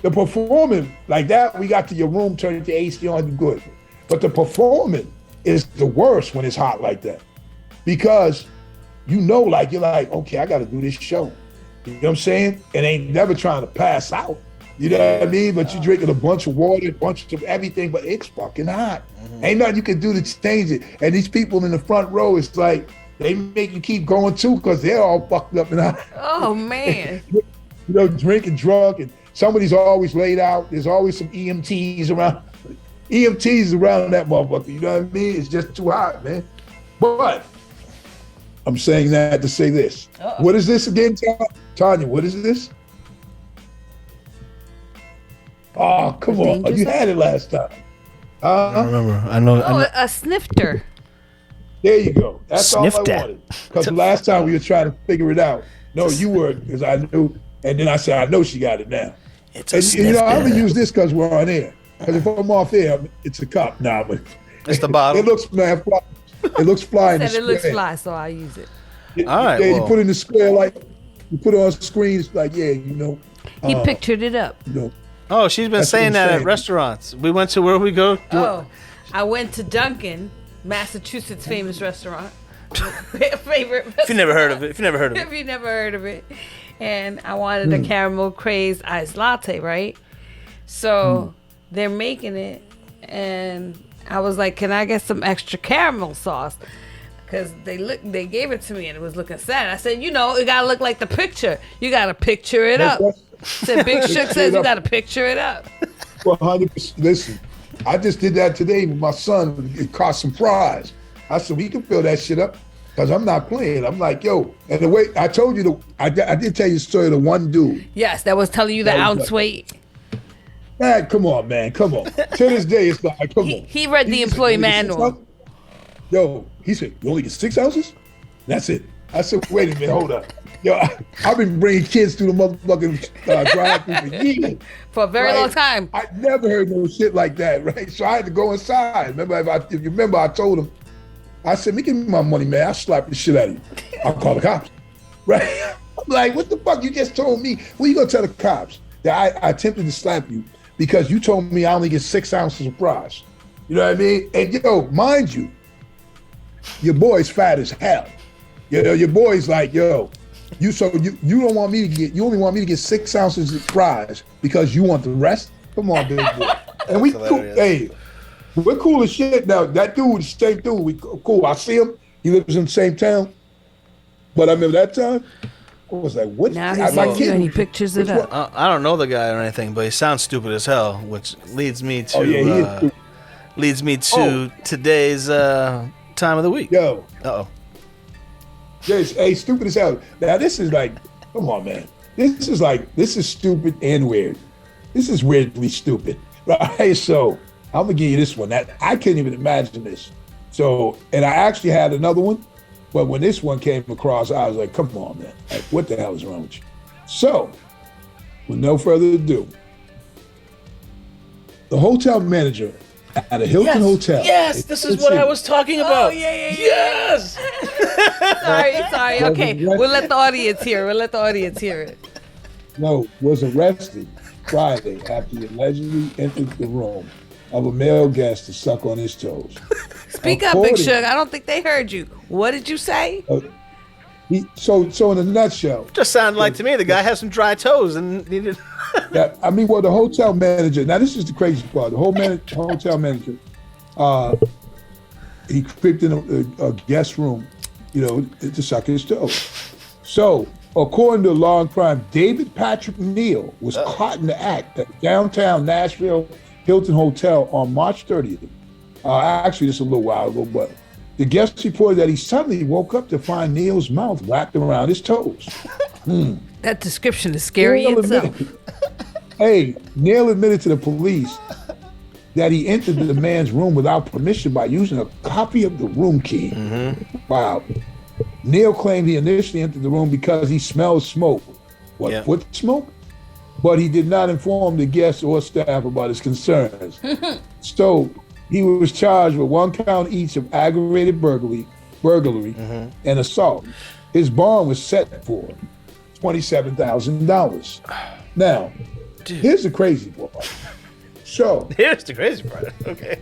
The performing like that, we got to your room, turn the AC on, you good. But the performing is the worst when it's hot like that. Because you know, like, you're like, okay, I got to do this show. You know what I'm saying? And ain't never trying to pass out. You know what I mean? But you're drinking a bunch of water, a bunch of everything, but it's fucking hot. Mm-hmm. Ain't nothing you can do to change it. And these people in the front row, it's like, they make you keep going too because they're all fucked up and hot. Oh, man. You know, drinking, drunk, and somebody's always laid out. There's always some EMTs around. EMTs around that motherfucker, you know what I mean? It's just too hot, man. But I'm saying that to say this. Uh-oh. What is this again, Tanya? What is this? Oh, come on. You had it last time. I don't remember. I know. A snifter. There you go. That's all I wanted. Because last time we were trying to figure it out. No, you were, because I knew. And then I said, I know she got it now. It's a snifter. You know, I'm going to use this because we're on air. Because if I'm off air, it's a cup. Nah, but it's the bottle. It looks, man, fly. It looks fly in the square. It looks fly, so I'll use it. All right. Yeah, you put it in the square, like, you put it on screen, it's like, yeah, you know. He pictured it up. You know. Oh, she's been saying that at restaurants. We went to where we go. I went to Dunkin', Massachusetts famous restaurant. Favorite restaurant. If you never heard of it. And I wanted a caramel crazed iced latte, right? So they're making it, and I was like, can I get some extra caramel sauce? because they gave it to me and it was looking sad. I said, it gotta look like the picture. You gotta picture it up. Said Big Shook says you gotta picture it up. 100%. Listen, I just did that today with my son. It cost some fries. I said, we can fill that shit up because I'm not playing. I'm like, yo. And the way I told you, I did tell you the story of the one dude. Yes, that was telling you the ounce weight. Man, come on, man. Come on. To this day, it's like, come on. He read the employee manual. Yo, he said, you only get 6 ounces? That's it. I said, wait a minute, hold up. Yo, I've been bringing kids through the motherfucking drive-thru for years. For a very long time. I never heard no shit like that, right? So I had to go inside. Remember, if you remember, I told him, I said, give me my money, man. I'll slap the shit out of you. I'll call the cops. Right? I'm like, what the fuck? You just told me. What you gonna tell the cops? That I attempted to slap you because you told me I only get 6 ounces of fries. You know what I mean? And yo, mind you, your boy's fat as hell. Your boy's like, yo, you don't want me to get, you only want me to get 6 ounces of fries because you want the rest? Come on, big boy. And we cool, hey, we're cool as shit now. That dude, the same dude, we cool. I see him. He lives in the same town. But I remember that time, I was like, what? Now he's like, he pictures it up. I don't know the guy or anything, but he sounds stupid as hell, which leads me to today's time of the week. Yo. Uh-oh. Yes, hey, stupid as hell. Now this is like, come on, man. This is stupid and weird. This is weirdly stupid. Right? So I'm gonna give you this one. That I can't even imagine this. So, and I actually had another one, but when this one came across, I was like, come on, man. Like, what the hell is wrong with you? So, with no further ado, the hotel manager at a Hilton hotel. Yes, this is what I was talking about. Oh, yeah. Yes. Sorry. Okay, we'll let the audience hear. It. No, was arrested Friday after he allegedly entered the room of a male guest to suck on his toes. Speak up, Big Shug. I don't think they heard you. What did you say? So in a nutshell, Just sounded like to me the guy has some dry toes and needed. yeah, I mean, well, the hotel manager. Now, this is the crazy part. The hotel manager, he creeped in a guest room, to suck his toes. So, according to law and crime, David Patrick Neal was caught in the act at downtown Nashville Hilton Hotel on March 30th. Actually, just a little while ago, but the guest reported that he suddenly woke up to find Neal's mouth wrapped around his toes. That description is scary itself. Neal admitted to the police that he entered the man's room without permission by using a copy of the room key. Mm-hmm. Wow. Neal claimed he initially entered the room because he smelled smoke. Foot smoke? But he did not inform the guests or staff about his concerns. So he was charged with 1 count each of aggravated burglary, and assault. His bond was set for $27,000. Now, here's the crazy part. So here's the crazy part. Okay.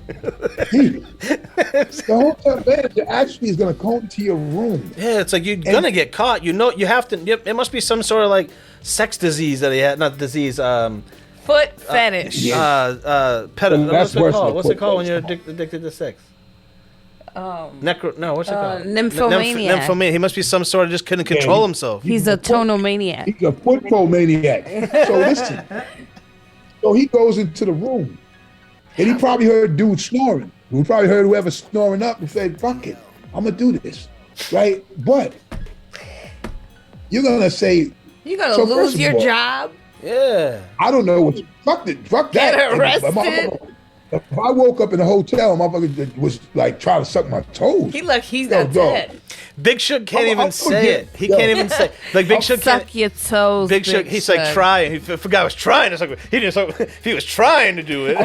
The hotel manager actually is going to come to your room. Yeah, it's like you're going to get caught. You have to. It must be some sort of like sex disease that he had. Not disease. Foot fetish. That's worse. What's it called when you're addicted to sex? What's it called? Nymphomaniac. Nymphomaniac. He must be some sort of just couldn't control himself. He's a tonomaniac. He's a football maniac. So listen. So he goes into the room, and he probably heard dude snoring. We probably heard whoever snoring up and said, fuck it, I'm going to do this, right? But you're going to say... You're going to lose your job? Yeah. I don't know what... Fuck that. Get arrested? If I woke up in a hotel, motherfucker was like trying to suck my toes. He's not dead. Big Shug can't even say it. He can't even say like Big Shug can't suck your toes. Big Shug, he's like trying. If a guy was trying to suck, he didn't suck. If he was trying to do it.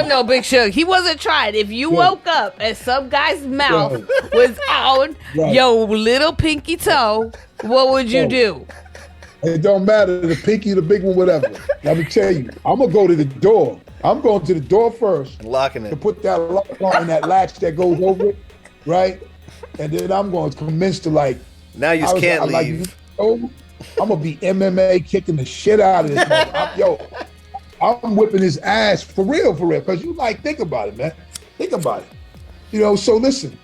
No, Big Shug, he wasn't trying. If you woke up and some guy's mouth was out your little pinky toe, what would you do? It don't matter, the pinky, the big one, whatever. Let me tell you, I'm gonna go to the door. I'm going to the door first. And locking it. To put that lock on that latch that goes over it, right? And then I'm going to commence to like. Now you just can't leave. I'm going to be MMA kicking the shit out of this. I'm whipping his ass for real. Because you think about it, man. Think about it. So listen,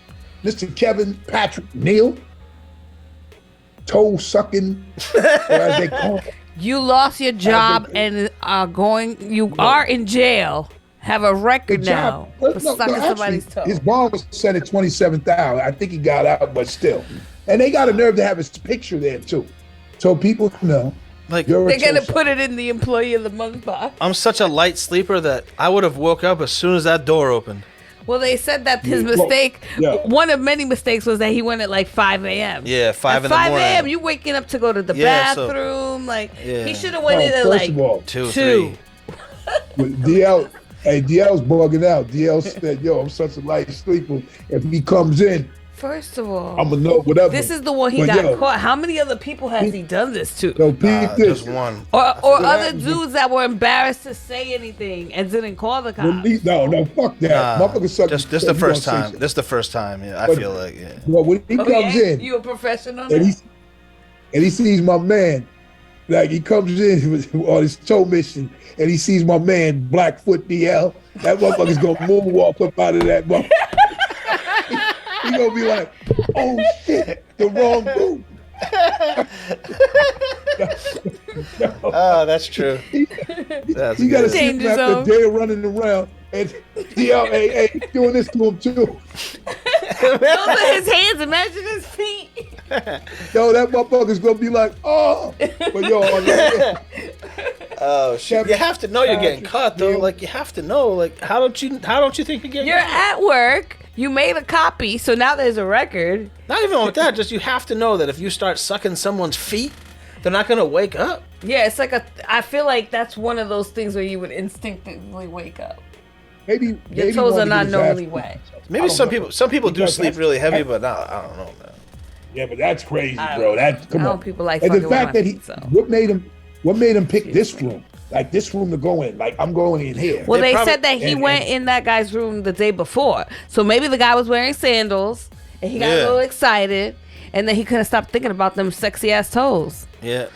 Mr. Kevin Patrick Neal, toe sucking, or as they call it. You lost your job and you are in jail. Have a record now for sucking somebody's toe. His bond was set at $27,000. I think he got out, but still. And they got a nerve to have his picture there too, so people know. Like they're gonna put it in the employee of the month box. I'm such a light sleeper that I would have woke up as soon as that door opened. Well, they said that his mistake, one of many mistakes, was that he went at like 5 a.m. Yeah, 5 in the morning. 5 a.m. You waking up to go to the bathroom. He should have went in at like all, 2, 3. DL, DL's bugging out. DL said, "Yo, I'm such a light sleeper. If he comes in, first of all, I'm gonna know whatever." This is the one he got caught. How many other people has he done this to? Just one. Or other dudes that were embarrassed to say anything and didn't call the cops. No, fuck that. This the first time. This the first time. Yeah, I feel like Well, when he comes in, you a professional. And he sees my man. Like he comes in on his toe mission, and he sees my man Blackfoot DL. That motherfucker's gonna moonwalk up out of that motherfucker. He gonna be like, "Oh shit, the wrong move." Oh, that's true. You gotta see him after a day of running around, and DL doing this to him too. Those are his hands. Imagine his feet. Yo, that motherfucker's gonna be like, "Oh," but yo, oh shit! You have to know you're getting caught though. Like you have to know. Like how don't you think you're getting? You're caught? at work. You made a copy, so now there's a record. Not even with that. Just you have to know that if you start sucking someone's feet, they're not gonna wake up. Yeah, it's like I feel like that's one of those things where you would instinctively wake up. Maybe your toes are not normally wet. Maybe some people do sleep really heavy, but I don't know, man. Yeah, but that's crazy, bro. Come on. People like and the fact that what made him pick this room? Like this room to go in. Like I'm going in here. Well, they said that he went in that guy's room the day before. So maybe the guy was wearing sandals and he got a little excited, and then he couldn't stop thinking about them sexy ass toes. Yeah.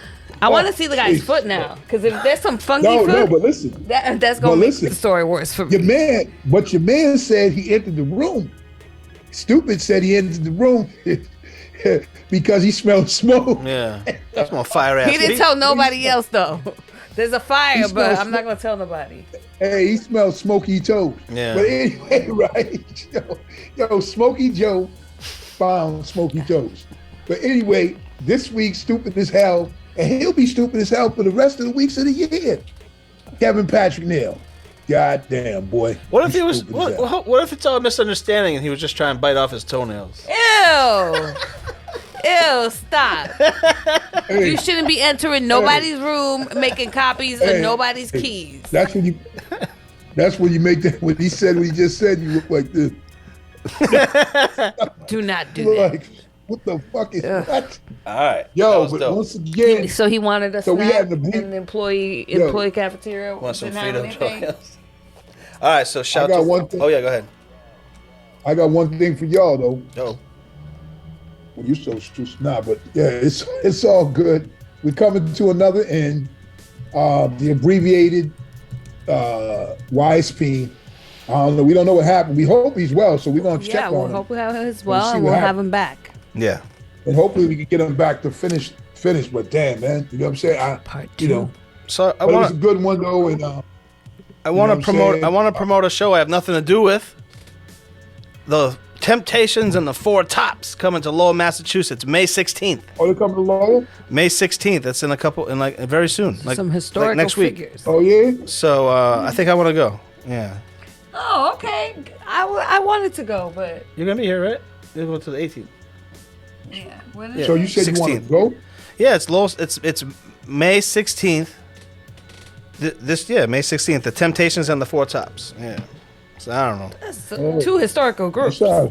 I want to see the guy's foot now, because if there's some funky foot, but listen, that's gonna make the story worse for me. Your man said he entered the room. Stupid said he entered the room because he smelled smoke. Yeah, that's more fire ass. He didn't tell nobody else though. There's a fire, but I'm not gonna tell nobody. Hey, he smelled smoky toes. Yeah. But anyway, right? Yo, Smokey Joe found smoky toes. But anyway, this week, stupid as hell, and he'll be stupid as hell for the rest of the weeks of the year. Kevin Patrick Neal. God damn, boy. What if he was? What if it's all a misunderstanding and he was just trying to bite off his toenails? Ew. Ew, stop. Hey, you shouldn't be entering nobody's room, making copies of nobody's keys. That's when you make that, when he just said, you look like this. Do not do that. Like, what the fuck is that? All right. Yo, but dope. Once again. So he wanted us we had in the employee cafeteria. Want some freedom toenails? All right, so shout out. Oh, yeah, go ahead. I got one thing for y'all, though. Yo. Well, you so but yeah, it's all good. We're coming to another end. The abbreviated YSP. I don't know. We don't know what happened. We hope he's well, so we're gonna check on him. Yeah, we'll hope he's well, and we'll have him back. Yeah. And hopefully we can get him back to finish. But damn, man, you know what I'm saying? Part 2. You know. So it was a good one though, and I want to promote. I want to promote a show I have nothing to do with. The Temptations and the Four Tops coming to Lowell, Massachusetts, May 16th. Oh, they're coming to Lowell? May 16th. That's in very soon. Like some historical next figures. Week. Oh yeah. So I think I want to go. Yeah. Oh, okay. I wanted to go, but you're gonna be here, right? You're going to the 18th. Yeah. So you said 16th. You want to go? Yeah, it's Lowell. It's May 16th. May 16th. The Temptations and the Four Tops. Yeah. So I don't know. That's two historical groups. Yeah,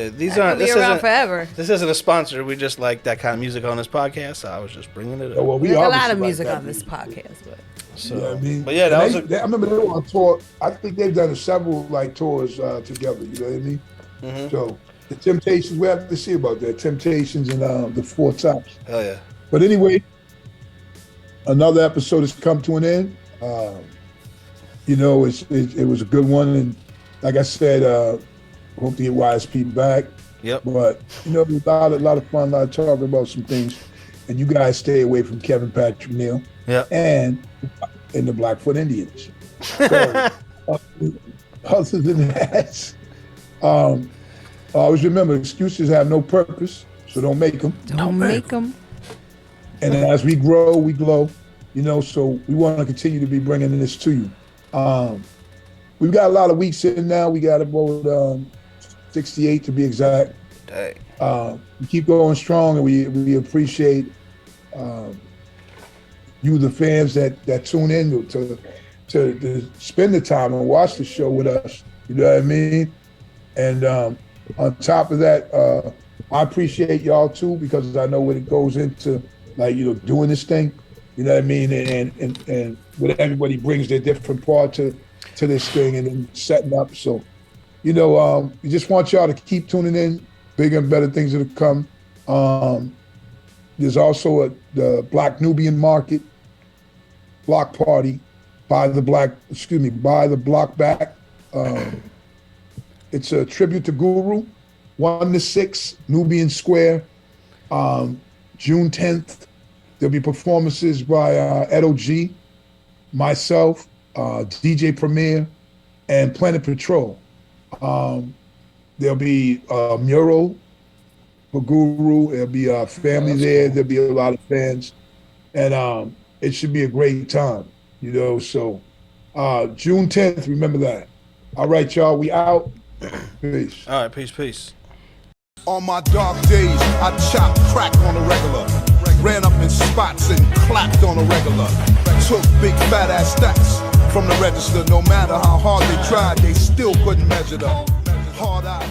these aren't. This around forever. This isn't a sponsor. We just like that kind of music on this podcast. So I was just bringing it up. Well, there's a lot of music on this podcast, but. So, yeah, I mean, but yeah, that I remember they were on tour. I think they've done several tours together. You know what I mean? Mm-hmm. So the Temptations, we have to see about that. Temptations and the Four Tops. Hell yeah! But anyway, another episode has come to an end. You know, it was a good one, and like I said, hope to get YSP back. Yep. But you know, a lot of fun, a lot of talking about some things, and you guys stay away from Kevin Patrick Neal, and the Blackfoot Indians. So, other than that, always remember, excuses have no purpose, so don't make them. Don't make them. And as we grow, we glow. You know, so we want to continue to be bringing this to you. We've got a lot of weeks in now. We got about 68 to be exact. Dang. We keep going strong, and we appreciate you, the fans that tune in to spend the time and watch the show with us. You know what I mean? And on top of that, I appreciate y'all too, because I know what it goes into, like, you know, doing this thing. You know what I mean? And what everybody brings their different part to this thing, and then setting up. So, you know, we just want y'all to keep tuning in. Bigger and better things that have come. There's also the Black Nubian Market block party by the block back. It's a tribute to Guru, 1 to 6, Nubian Square, June 10th. There'll be performances by Edo G, myself, DJ Premier, and Planet Patrol. There'll be a mural for Guru. There'll be a family there. There'll be a lot of fans. And it should be a great time, you know. So June 10th, remember that. All right, y'all, we out. Peace. All right, peace. On my dark days, I chopped crack on a regular. Ran up in spots and clapped on a regular. Took big fat ass stacks from the register. No matter how hard they tried, they still couldn't measure them. Hard out.